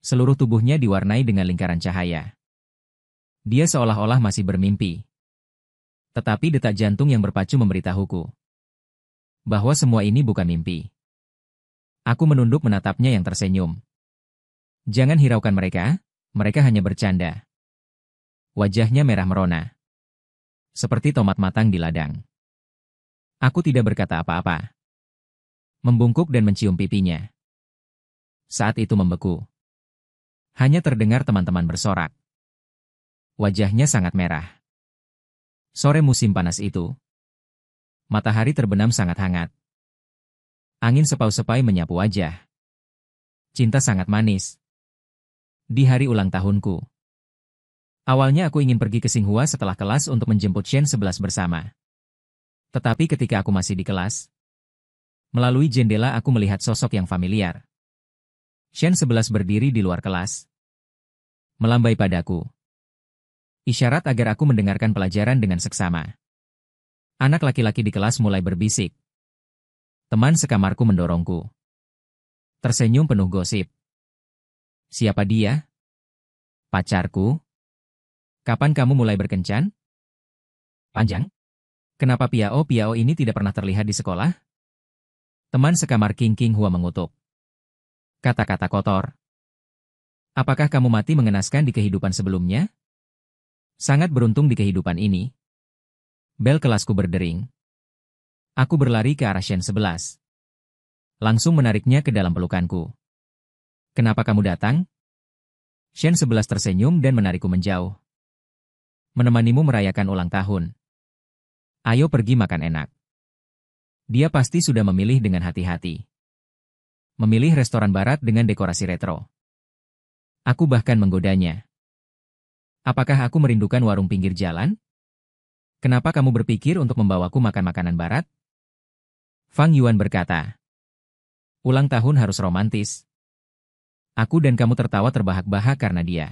Seluruh tubuhnya diwarnai dengan lingkaran cahaya. Dia seolah-olah masih bermimpi. Tetapi detak jantung yang berpacu memberitahuku bahwa semua ini bukan mimpi. Aku menunduk menatapnya yang tersenyum. Jangan hiraukan mereka, mereka hanya bercanda. Wajahnya merah merona. Seperti tomat matang di ladang. Aku tidak berkata apa-apa. Membungkuk dan mencium pipinya. Saat itu membeku. Hanya terdengar teman-teman bersorak. Wajahnya sangat merah. Sore musim panas itu. Matahari terbenam sangat hangat. Angin sepau-sepai menyapu wajah. Cinta sangat manis. Di hari ulang tahunku. Awalnya aku ingin pergi ke Xinghua setelah kelas untuk menjemput Shen 11 bersama. Tetapi ketika aku masih di kelas, melalui jendela aku melihat sosok yang familiar. Shen 11 berdiri di luar kelas. Melambai padaku. Isyarat agar aku mendengarkan pelajaran dengan seksama. Anak laki-laki di kelas mulai berbisik. Teman sekamarku mendorongku. Tersenyum penuh gosip. Siapa dia? Pacarku? Kapan kamu mulai berkencan? Panjang? Kenapa Piao ini tidak pernah terlihat di sekolah? Teman sekamar King Hua mengutuk. Kata-kata kotor. Apakah kamu mati mengenaskan di kehidupan sebelumnya? Sangat beruntung di kehidupan ini. Bel kelasku berdering. Aku berlari ke arah Shen 11. Langsung menariknya ke dalam pelukanku. Kenapa kamu datang? Shen 11 tersenyum dan menarikku menjauh. Menemanimu merayakan ulang tahun. Ayo pergi makan enak. Dia pasti sudah memilih dengan hati-hati. Memilih restoran barat dengan dekorasi retro. Aku bahkan menggodanya. Apakah aku merindukan warung pinggir jalan? Kenapa kamu berpikir untuk membawaku makan makanan barat? Fang Yuan berkata. Ulang tahun harus romantis. Aku dan kamu tertawa terbahak-bahak karena dia.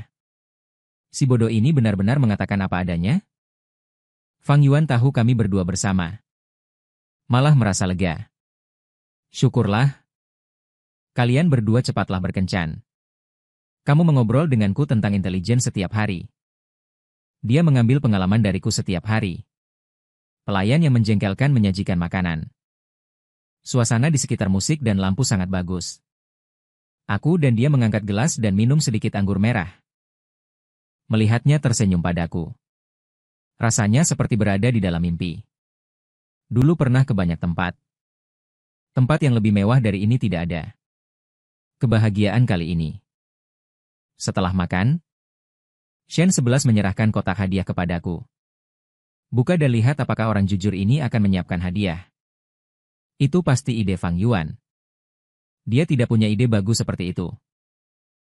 Si bodoh ini benar-benar mengatakan apa adanya? Fang Yuan tahu kami berdua bersama. Malah merasa lega. Syukurlah. Kalian berdua cepatlah berkencan. Kamu mengobrol denganku tentang intelijen setiap hari. Dia mengambil pengalaman dariku setiap hari. Pelayan yang menjengkelkan menyajikan makanan. Suasana di sekitar musik dan lampu sangat bagus. Aku dan dia mengangkat gelas dan minum sedikit anggur merah. Melihatnya tersenyum padaku. Rasanya seperti berada di dalam mimpi. Dulu pernah ke banyak tempat. Tempat yang lebih mewah dari ini tidak ada. Kebahagiaan kali ini. Setelah makan, Shen 11 menyerahkan kotak hadiah kepadaku. Buka dan lihat apakah orang jujur ini akan menyiapkan hadiah. Itu pasti ide Fang Yuan. Dia tidak punya ide bagus seperti itu.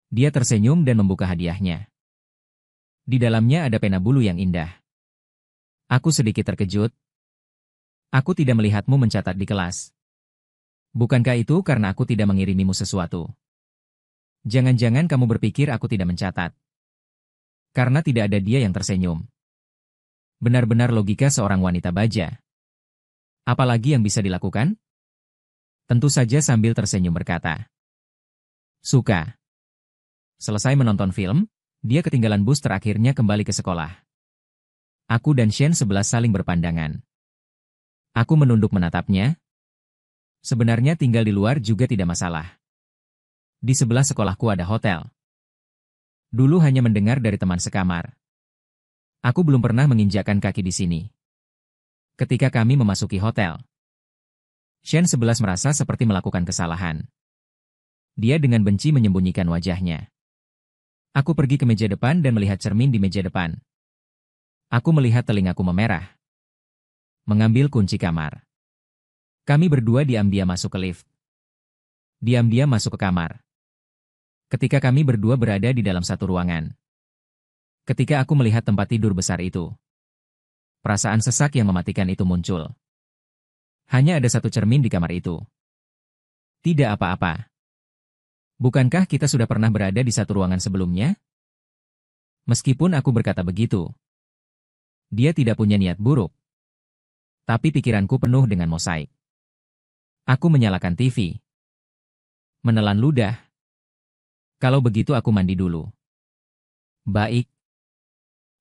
Dia tersenyum dan membuka hadiahnya. Di dalamnya ada pena bulu yang indah. Aku sedikit terkejut. Aku tidak melihatmu mencatat di kelas. Bukankah itu karena aku tidak mengirimimu sesuatu? Jangan-jangan kamu berpikir aku tidak mencatat. Karena tidak ada dia yang tersenyum. Benar-benar logika seorang wanita baja. Apalagi yang bisa dilakukan? Tentu saja sambil tersenyum berkata. Suka. Selesai menonton film, dia ketinggalan bus terakhirnya kembali ke sekolah. Aku dan Shen 11 saling berpandangan. Aku menunduk menatapnya. Sebenarnya tinggal di luar juga tidak masalah. Di sebelah sekolahku ada hotel. Dulu hanya mendengar dari teman sekamar. Aku belum pernah menginjakkan kaki di sini. Ketika kami memasuki hotel, Shen 11 merasa seperti melakukan kesalahan. Dia dengan benci menyembunyikan wajahnya. Aku pergi ke meja depan dan melihat cermin di meja depan. Aku melihat telingaku memerah. Mengambil kunci kamar. Kami berdua diam-diam masuk ke lift. Diam-diam masuk ke kamar. Ketika kami berdua berada di dalam satu ruangan. Ketika aku melihat tempat tidur besar itu. Perasaan sesak yang mematikan itu muncul. Hanya ada satu cermin di kamar itu. Tidak apa-apa. Bukankah kita sudah pernah berada di satu ruangan sebelumnya? Meskipun aku berkata begitu. Dia tidak punya niat buruk. Tapi pikiranku penuh dengan mosaik. Aku menyalakan TV. Menelan ludah. Kalau begitu aku mandi dulu. Baik.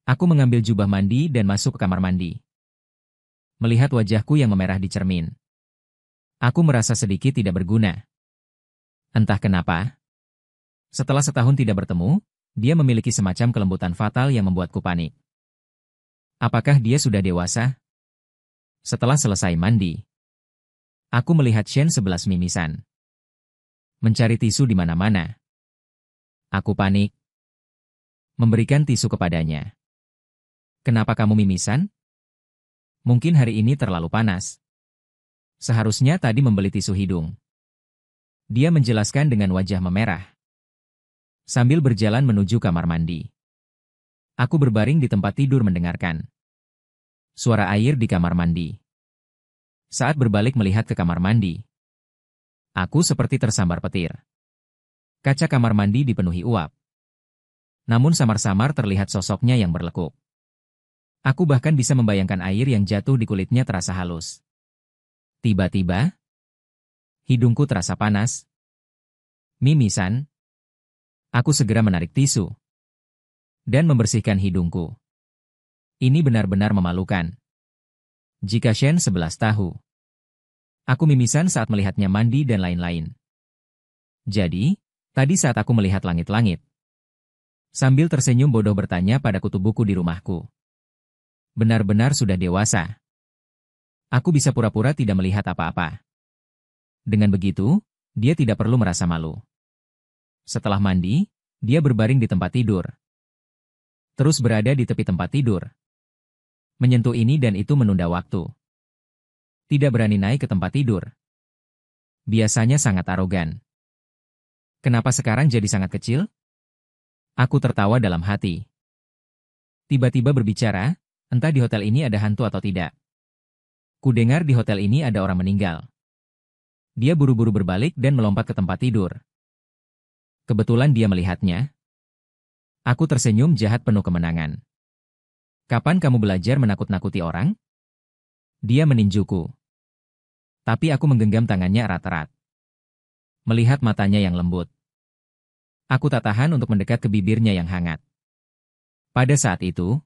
Aku mengambil jubah mandi dan masuk ke kamar mandi. Melihat wajahku yang memerah di cermin. Aku merasa sedikit tidak berguna. Entah kenapa. Setelah setahun tidak bertemu, dia memiliki semacam kelembutan fatal yang membuatku panik. Apakah dia sudah dewasa? Setelah selesai mandi, aku melihat Shen 11 mimisan. Mencari tisu di mana-mana. Aku panik. Memberikan tisu kepadanya. Kenapa kamu mimisan? Mungkin hari ini terlalu panas. Seharusnya tadi membeli tisu hidung. Dia menjelaskan dengan wajah memerah. Sambil berjalan menuju kamar mandi. Aku berbaring di tempat tidur mendengarkan suara air di kamar mandi. Saat berbalik melihat ke kamar mandi, aku seperti tersambar petir. Kaca kamar mandi dipenuhi uap. Namun samar-samar terlihat sosoknya yang berlekuk. Aku bahkan bisa membayangkan air yang jatuh di kulitnya terasa halus. Tiba-tiba, hidungku terasa panas. Mimisan. Aku segera menarik tisu dan membersihkan hidungku. Ini benar-benar memalukan. Jika Shen 11 tahu. Aku mimisan saat melihatnya mandi dan lain-lain. Jadi, tadi saat aku melihat langit-langit. Sambil tersenyum bodoh bertanya pada kutu buku di rumahku. Benar-benar sudah dewasa. Aku bisa pura-pura tidak melihat apa-apa. Dengan begitu, dia tidak perlu merasa malu. Setelah mandi, dia berbaring di tempat tidur. Terus berada di tepi tempat tidur. Menyentuh ini dan itu menunda waktu. Tidak berani naik ke tempat tidur. Biasanya sangat arogan. Kenapa sekarang jadi sangat kecil? Aku tertawa dalam hati. Tiba-tiba berbicara, entah di hotel ini ada hantu atau tidak. Kudengar di hotel ini ada orang meninggal. Dia buru-buru berbalik dan melompat ke tempat tidur. Kebetulan dia melihatnya. Aku tersenyum jahat penuh kemenangan. Kapan kamu belajar menakut-nakuti orang? Dia meninjuku. Tapi aku menggenggam tangannya erat-erat. Melihat matanya yang lembut. Aku tak tahan untuk mendekat ke bibirnya yang hangat. Pada saat itu,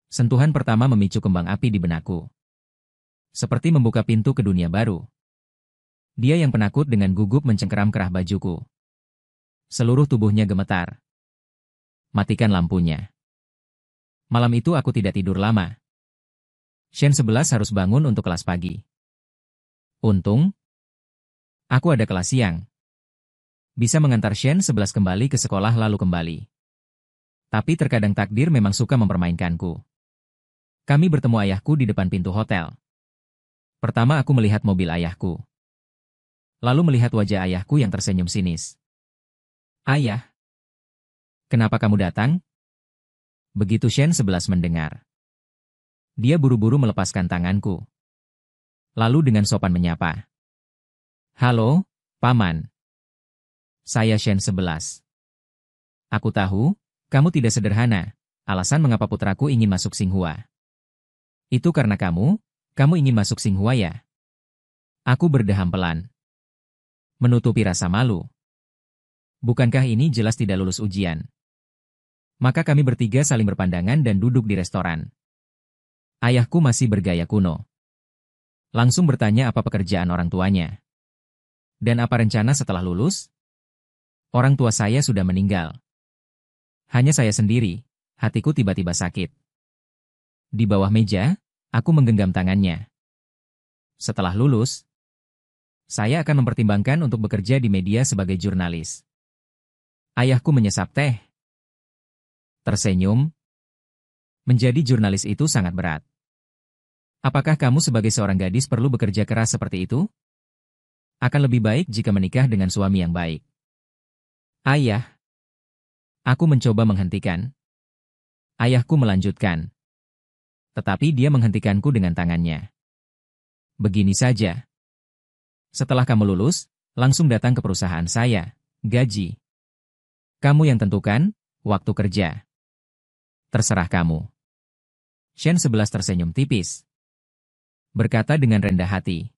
sentuhan pertama memicu kembang api di benakku. Seperti membuka pintu ke dunia baru. Dia yang penakut dengan gugup mencengkeram kerah bajuku. Seluruh tubuhnya gemetar. Matikan lampunya. Malam itu aku tidak tidur lama. Shen 11 harus bangun untuk kelas pagi. Untung, aku ada kelas siang. Bisa mengantar Shen 11 kembali ke sekolah lalu kembali. Tapi terkadang takdir memang suka mempermainkanku. Kami bertemu ayahku di depan pintu hotel. Pertama aku melihat mobil ayahku. Lalu melihat wajah ayahku yang tersenyum sinis. Ayah, kenapa kamu datang? Begitu Shen 11 mendengar. Dia buru-buru melepaskan tanganku. Lalu dengan sopan menyapa. Halo, Paman. Saya Shen 11. Aku tahu, kamu tidak sederhana. Alasan mengapa putraku ingin masuk Tsinghua. Itu karena kamu ingin masuk Tsinghua ya? Aku berdeham pelan. Menutupi rasa malu. Bukankah ini jelas tidak lulus ujian? Maka kami bertiga saling berpandangan dan duduk di restoran. Ayahku masih bergaya kuno. Langsung bertanya apa pekerjaan orang tuanya. Dan apa rencana setelah lulus? Orang tua saya sudah meninggal. Hanya saya sendiri, hatiku tiba-tiba sakit. Di bawah meja, aku menggenggam tangannya. Setelah lulus, saya akan mempertimbangkan untuk bekerja di media sebagai jurnalis. Ayahku menyesap teh. Tersenyum. Menjadi jurnalis itu sangat berat. Apakah kamu sebagai seorang gadis perlu bekerja keras seperti itu? Akan lebih baik jika menikah dengan suami yang baik. Ayah. Aku mencoba menghentikan. Ayahku melanjutkan. Tetapi dia menghentikanku dengan tangannya. Begini saja. Setelah kamu lulus, langsung datang ke perusahaan saya. Gaji. Kamu yang tentukan, waktu kerja. Terserah kamu. Shen 11 tersenyum tipis. Berkata dengan rendah hati.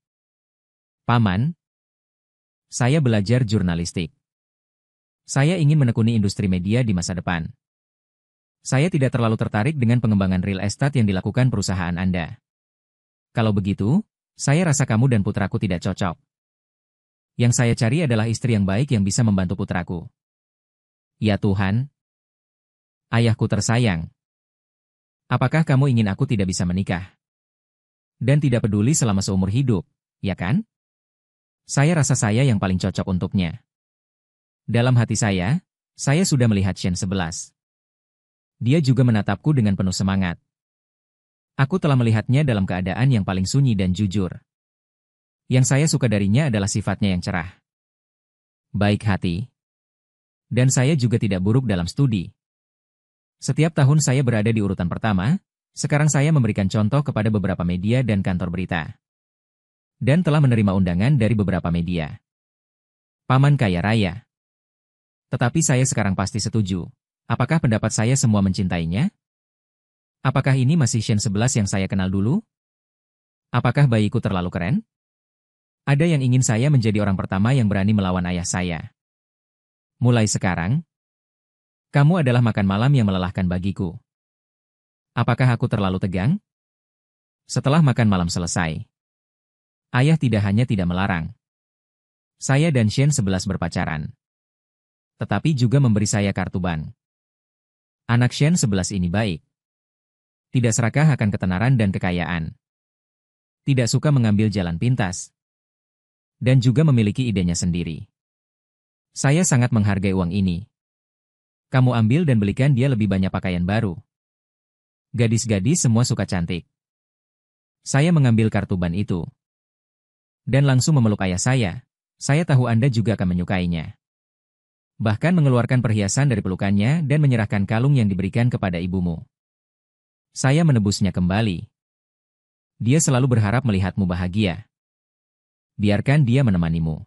Paman, saya belajar jurnalistik. Saya ingin menekuni industri media di masa depan. Saya tidak terlalu tertarik dengan pengembangan real estate yang dilakukan perusahaan Anda. Kalau begitu, saya rasa kamu dan putraku tidak cocok. Yang saya cari adalah istri yang baik yang bisa membantu putraku. Ya Tuhan. Ayahku tersayang. Apakah kamu ingin aku tidak bisa menikah? Dan tidak peduli selama seumur hidup, ya kan? Saya rasa saya yang paling cocok untuknya. Dalam hati saya sudah melihat Shen 11. Dia juga menatapku dengan penuh semangat. Aku telah melihatnya dalam keadaan yang paling sunyi dan jujur. Yang saya suka darinya adalah sifatnya yang cerah. Baik hati. Dan saya juga tidak buruk dalam studi. Setiap tahun saya berada di urutan pertama, sekarang saya memberikan contoh kepada beberapa media dan kantor berita. Dan telah menerima undangan dari beberapa media. Paman kaya raya. Tetapi saya sekarang pasti setuju. Apakah pendapat saya semua mencintainya? Apakah ini masih Shen 11 yang saya kenal dulu? Apakah bayiku terlalu keren? Ada yang ingin saya menjadi orang pertama yang berani melawan ayah saya. Mulai sekarang, kamu adalah makan malam yang melelahkan bagiku. Apakah aku terlalu tegang? Setelah makan malam selesai, ayah tidak hanya tidak melarang. Saya dan Shen 11 berpacaran. Tetapi juga memberi saya kartu bank. Anak Shen 11 ini baik. Tidak serakah akan ketenaran dan kekayaan. Tidak suka mengambil jalan pintas. Dan juga memiliki idenya sendiri. Saya sangat menghargai uang ini. Kamu ambil dan belikan dia lebih banyak pakaian baru. Gadis-gadis semua suka cantik. Saya mengambil kartu ban itu. Dan langsung memeluk ayah saya. Saya tahu Anda juga akan menyukainya. Bahkan mengeluarkan perhiasan dari pelukannya dan menyerahkan kalung yang diberikan kepada ibumu. Saya menebusnya kembali. Dia selalu berharap melihatmu bahagia. Biarkan dia menemanimu.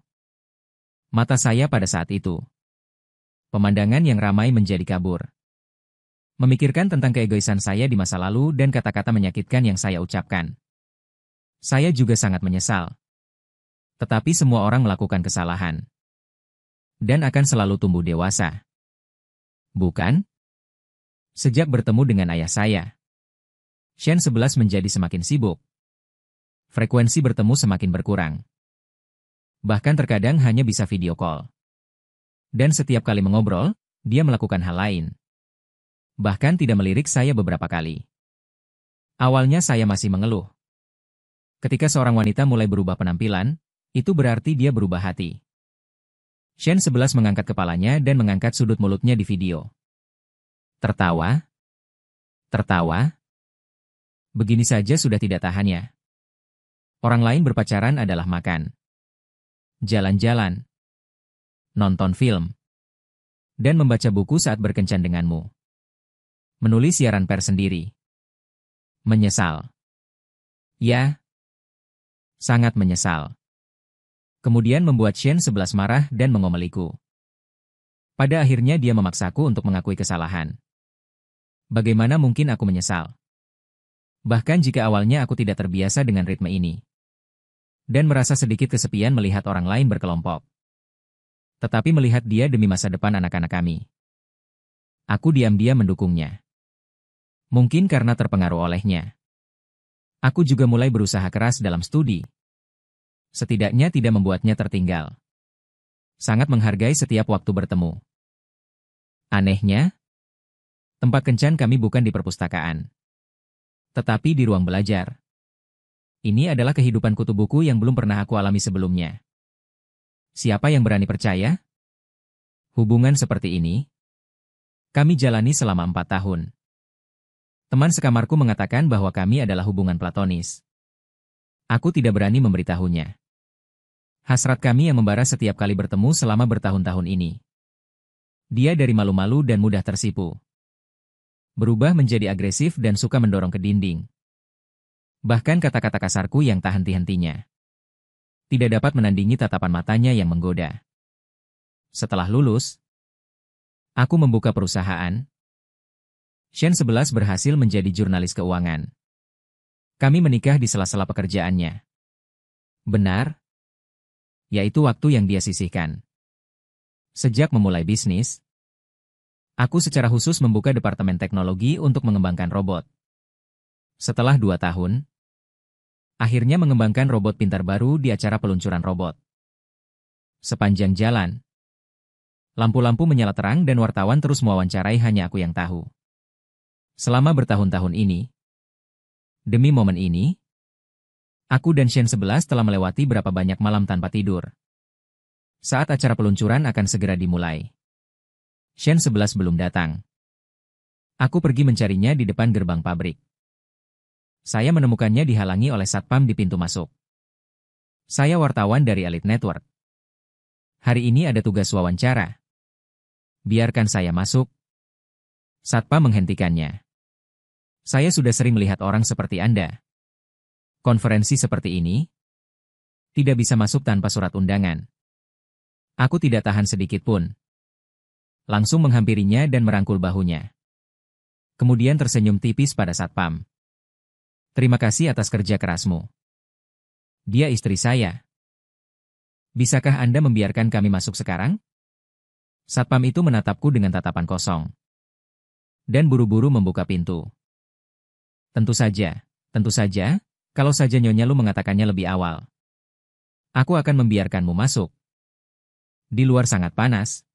Mata saya pada saat itu. Pemandangan yang ramai menjadi kabur. Memikirkan tentang keegoisan saya di masa lalu dan kata-kata menyakitkan yang saya ucapkan. Saya juga sangat menyesal. Tetapi semua orang melakukan kesalahan. Dan akan selalu tumbuh dewasa. Bukan? Sejak bertemu dengan ayah saya, Shen 11 menjadi semakin sibuk. Frekuensi bertemu semakin berkurang. Bahkan terkadang hanya bisa video call. Dan setiap kali mengobrol, dia melakukan hal lain. Bahkan tidak melirik saya beberapa kali. Awalnya saya masih mengeluh. Ketika seorang wanita mulai berubah penampilan, itu berarti dia berubah hati. Shen 11 mengangkat kepalanya dan mengangkat sudut mulutnya di video. Tertawa. Tertawa. Begini saja sudah tidak tahannya. Orang lain berpacaran adalah makan, jalan-jalan, nonton film, dan membaca buku saat berkencan denganmu. Menulis siaran pers sendiri. Menyesal. Ya. Sangat menyesal. Kemudian membuat Shen 11 marah dan mengomeliku. Pada akhirnya dia memaksaku untuk mengakui kesalahan. Bagaimana mungkin aku menyesal? Bahkan jika awalnya aku tidak terbiasa dengan ritme ini. Dan merasa sedikit kesepian melihat orang lain berkelompok. Tetapi melihat dia demi masa depan anak-anak kami. Aku diam-diam mendukungnya. Mungkin karena terpengaruh olehnya. Aku juga mulai berusaha keras dalam studi. Setidaknya tidak membuatnya tertinggal. Sangat menghargai setiap waktu bertemu. Anehnya, tempat kencan kami bukan di perpustakaan, tetapi di ruang belajar. Ini adalah kehidupan kutu buku yang belum pernah aku alami sebelumnya. Siapa yang berani percaya? Hubungan seperti ini kami jalani selama 4 tahun. Teman sekamarku mengatakan bahwa kami adalah hubungan platonis. Aku tidak berani memberitahunya. Hasrat kami yang membara setiap kali bertemu selama bertahun-tahun ini. Dia dari malu-malu dan mudah tersipu. Berubah menjadi agresif dan suka mendorong ke dinding. Bahkan kata-kata kasarku yang tak henti-hentinya tidak dapat menandingi tatapan matanya yang menggoda. Setelah lulus, aku membuka perusahaan. Shen 11 berhasil menjadi jurnalis keuangan. Kami menikah di sela-sela pekerjaannya. Benar, yaitu waktu yang dia sisihkan. Sejak memulai bisnis, aku secara khusus membuka departemen teknologi untuk mengembangkan robot. Setelah 2 tahun, akhirnya mengembangkan robot pintar baru di acara peluncuran robot. Sepanjang jalan, lampu-lampu menyala terang dan wartawan terus mewawancarai hanya aku yang tahu. Selama bertahun-tahun ini, demi momen ini, aku dan Shen 11 telah melewati berapa banyak malam tanpa tidur. Saat acara peluncuran akan segera dimulai, Shen 11 belum datang. Aku pergi mencarinya di depan gerbang pabrik. Saya menemukannya dihalangi oleh satpam di pintu masuk. Saya wartawan dari Elite Network. Hari ini ada tugas wawancara. Biarkan saya masuk. Satpam menghentikannya. Saya sudah sering melihat orang seperti Anda. Konferensi seperti ini tidak bisa masuk tanpa surat undangan. Aku tidak tahan sedikit pun. Langsung menghampirinya dan merangkul bahunya. Kemudian tersenyum tipis pada satpam. Terima kasih atas kerja kerasmu. Dia istri saya. Bisakah Anda membiarkan kami masuk sekarang? Satpam itu menatapku dengan tatapan kosong. Dan buru-buru membuka pintu. Tentu saja, kalau saja Nyonya Lu mengatakannya lebih awal. Aku akan membiarkanmu masuk. Di luar sangat panas.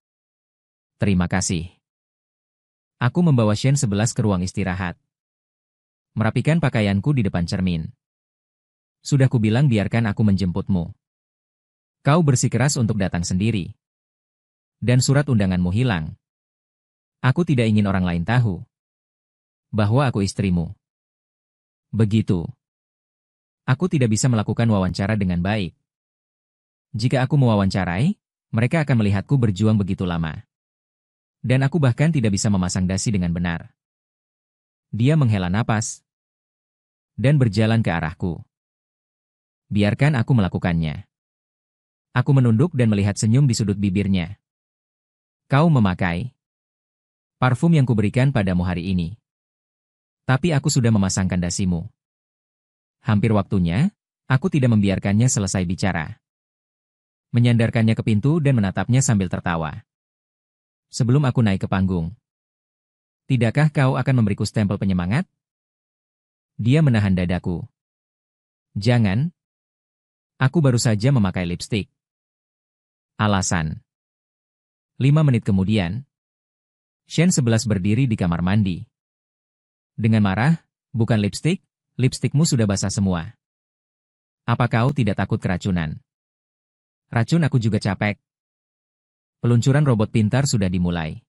Terima kasih. Aku membawa Shen 11 ke ruang istirahat. Merapikan pakaianku di depan cermin. Sudah kubilang biarkan aku menjemputmu. Kau bersikeras untuk datang sendiri. Dan surat undanganmu hilang. Aku tidak ingin orang lain tahu bahwa aku istrimu. Begitu. Aku tidak bisa melakukan wawancara dengan baik. Jika aku mewawancarai, mereka akan melihatku berjuang begitu lama. Dan aku bahkan tidak bisa memasang dasi dengan benar. Dia menghela napas dan berjalan ke arahku. Biarkan aku melakukannya. Aku menunduk dan melihat senyum di sudut bibirnya. Kau memakai parfum yang kuberikan padamu hari ini. Tapi aku sudah memasangkan dasimu. Hampir waktunya, aku tidak membiarkannya selesai bicara. Menyandarkannya ke pintu dan menatapnya sambil tertawa. Sebelum aku naik ke panggung. Tidakkah kau akan memberiku stempel penyemangat? Dia menahan dadaku. Jangan. Aku baru saja memakai lipstik. Alasan. 5 menit kemudian, Shen 11 berdiri di kamar mandi. Dengan marah, bukan lipstik, lipstikmu sudah basah semua. Apa kau tidak takut keracunan? Racun aku juga capek. Peluncuran robot pintar sudah dimulai.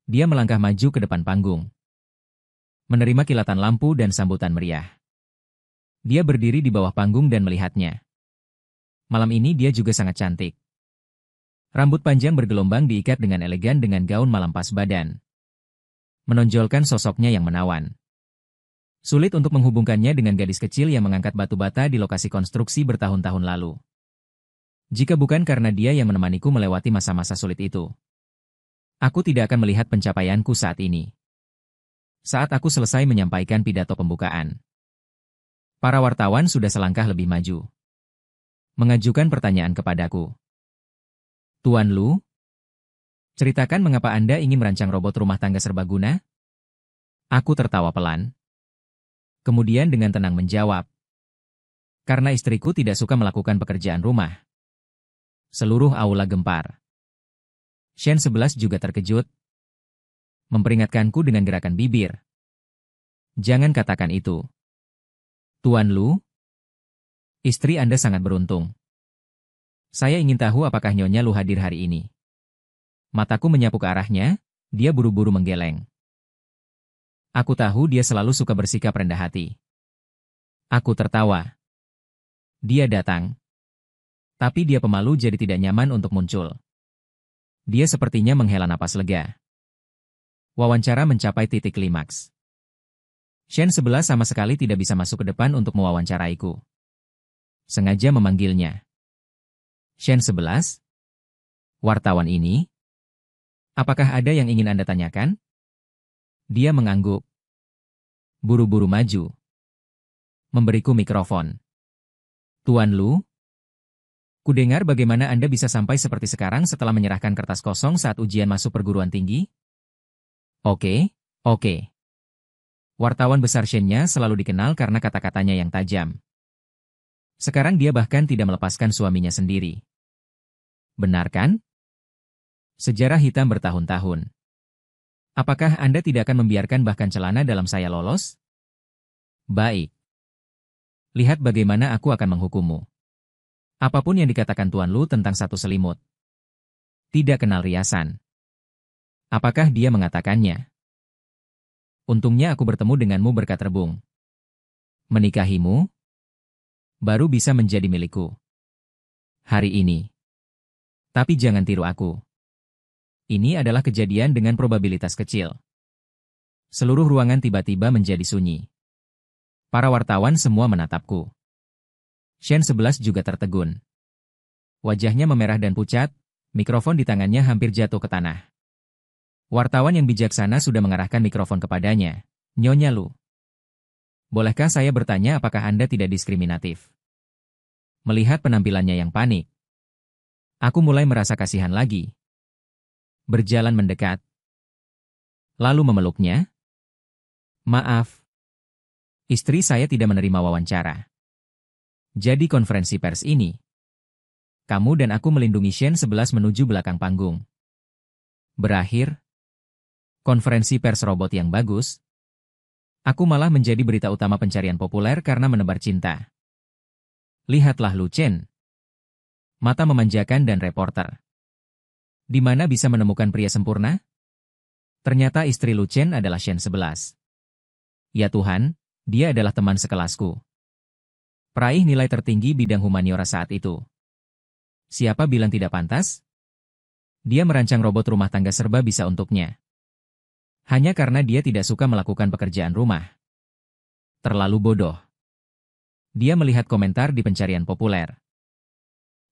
Dia melangkah maju ke depan panggung. Menerima kilatan lampu dan sambutan meriah. Dia berdiri di bawah panggung dan melihatnya. Malam ini dia juga sangat cantik. Rambut panjang bergelombang diikat dengan elegan dengan gaun malam pas badan. Menonjolkan sosoknya yang menawan. Sulit untuk menghubungkannya dengan gadis kecil yang mengangkat batu bata di lokasi konstruksi bertahun-tahun lalu. Jika bukan karena dia yang menemaniku melewati masa-masa sulit itu, aku tidak akan melihat pencapaianku saat ini. Saat aku selesai menyampaikan pidato pembukaan, para wartawan sudah selangkah lebih maju. Mengajukan pertanyaan kepadaku. Tuan Lu, ceritakan mengapa Anda ingin merancang robot rumah tangga serbaguna? Aku tertawa pelan. Kemudian dengan tenang menjawab. Karena istriku tidak suka melakukan pekerjaan rumah. Seluruh aula gempar. Shen 11 juga terkejut. Memperingatkanku dengan gerakan bibir. Jangan katakan itu. Tuan Lu, istri Anda sangat beruntung. Saya ingin tahu apakah Nyonya Lu hadir hari ini. Mataku menyapu ke arahnya, dia buru-buru menggeleng. Aku tahu dia selalu suka bersikap rendah hati. Aku tertawa. Dia datang. Tapi dia pemalu jadi tidak nyaman untuk muncul. Dia sepertinya menghela napas lega. Wawancara mencapai titik klimaks. Shen 11 sama sekali tidak bisa masuk ke depan untuk mewawancaraiku. Sengaja memanggilnya. Shen 11? Wartawan ini? Apakah ada yang ingin Anda tanyakan? Dia mengangguk. Buru-buru maju. Memberiku mikrofon. Tuan Lu? Kudengar bagaimana Anda bisa sampai seperti sekarang setelah menyerahkan kertas kosong saat ujian masuk perguruan tinggi? Oke. Wartawan besar Shen-nya selalu dikenal karena kata-katanya yang tajam. Sekarang dia bahkan tidak melepaskan suaminya sendiri. Benar kan? Sejarah hitam bertahun-tahun. Apakah Anda tidak akan membiarkan bahkan celana dalam saya lolos? Baik. Lihat bagaimana aku akan menghukummu. Apapun yang dikatakan Tuan Lu tentang satu selimut. Tidak kenal riasan. Apakah dia mengatakannya? Untungnya aku bertemu denganmu berkat rebung. Menikahimu? Baru bisa menjadi milikku. Hari ini. Tapi jangan tiru aku. Ini adalah kejadian dengan probabilitas kecil. Seluruh ruangan tiba-tiba menjadi sunyi. Para wartawan semua menatapku. Shen 11 juga tertegun. Wajahnya memerah dan pucat, mikrofon di tangannya hampir jatuh ke tanah. Wartawan yang bijaksana sudah mengarahkan mikrofon kepadanya. Nyonya Lu. Bolehkah saya bertanya apakah Anda tidak diskriminatif? Melihat penampilannya yang panik, aku mulai merasa kasihan lagi. Berjalan mendekat. Lalu memeluknya. Maaf. Istri saya tidak menerima wawancara. Jadi konferensi pers ini. Kamu dan aku melindungi Shen 11 menuju belakang panggung. Berakhir. Konferensi pers robot yang bagus. Aku malah menjadi berita utama pencarian populer karena menebar cinta. Lihatlah Lu Chen. Mata memanjakan dan reporter. Di mana bisa menemukan pria sempurna? Ternyata istri Lu Chen adalah Shen 11. Ya Tuhan, dia adalah teman sekelasku. Peraih nilai tertinggi bidang humaniora saat itu. Siapa bilang tidak pantas? Dia merancang robot rumah tangga serba bisa untuknya. Hanya karena dia tidak suka melakukan pekerjaan rumah. Terlalu bodoh. Dia melihat komentar di pencarian populer.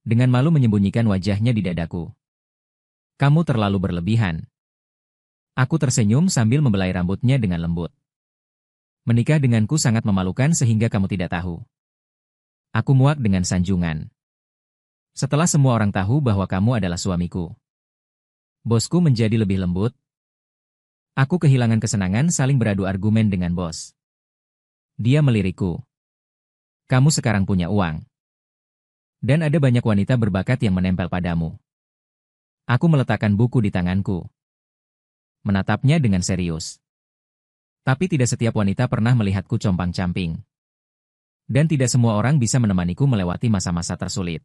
Dengan malu menyembunyikan wajahnya di dadaku. Kamu terlalu berlebihan. Aku tersenyum sambil membelai rambutnya dengan lembut. Menikah denganku sangat memalukan sehingga kamu tidak tahu. Aku muak dengan sanjungan. Setelah semua orang tahu bahwa kamu adalah suamiku. Bosku menjadi lebih lembut. Aku kehilangan kesenangan saling beradu argumen dengan bos. Dia melirikku. Kamu sekarang punya uang. Dan ada banyak wanita berbakat yang menempel padamu. Aku meletakkan buku di tanganku. menatapnya dengan serius. Tapi tidak setiap wanita pernah melihatku compang-camping. Dan tidak semua orang bisa menemaniku melewati masa-masa tersulit.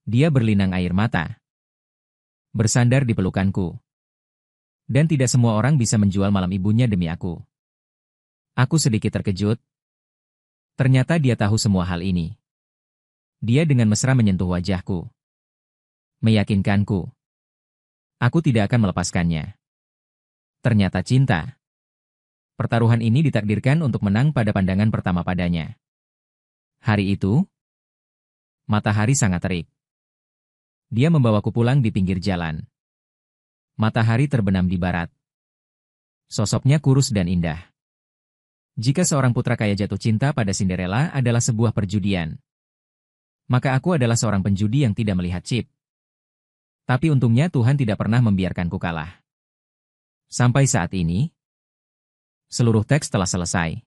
Dia berlinang air mata. Bersandar di pelukanku. Dan tidak semua orang bisa menjual malam ibunya demi aku. Aku sedikit terkejut. Ternyata dia tahu semua hal ini. Dia dengan mesra menyentuh wajahku. Meyakinkanku. Aku tidak akan melepaskannya. Ternyata cinta. Pertaruhan ini ditakdirkan untuk menang pada pandangan pertama padanya. Hari itu, matahari sangat terik. Dia membawaku pulang di pinggir jalan. Matahari terbenam di barat. Sosoknya kurus dan indah. Jika seorang putra kaya jatuh cinta pada Cinderella adalah sebuah perjudian, maka aku adalah seorang penjudi yang tidak melihat chip. Tapi untungnya Tuhan tidak pernah membiarkanku kalah. Sampai saat ini, seluruh teks telah selesai.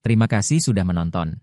Terima kasih sudah menonton.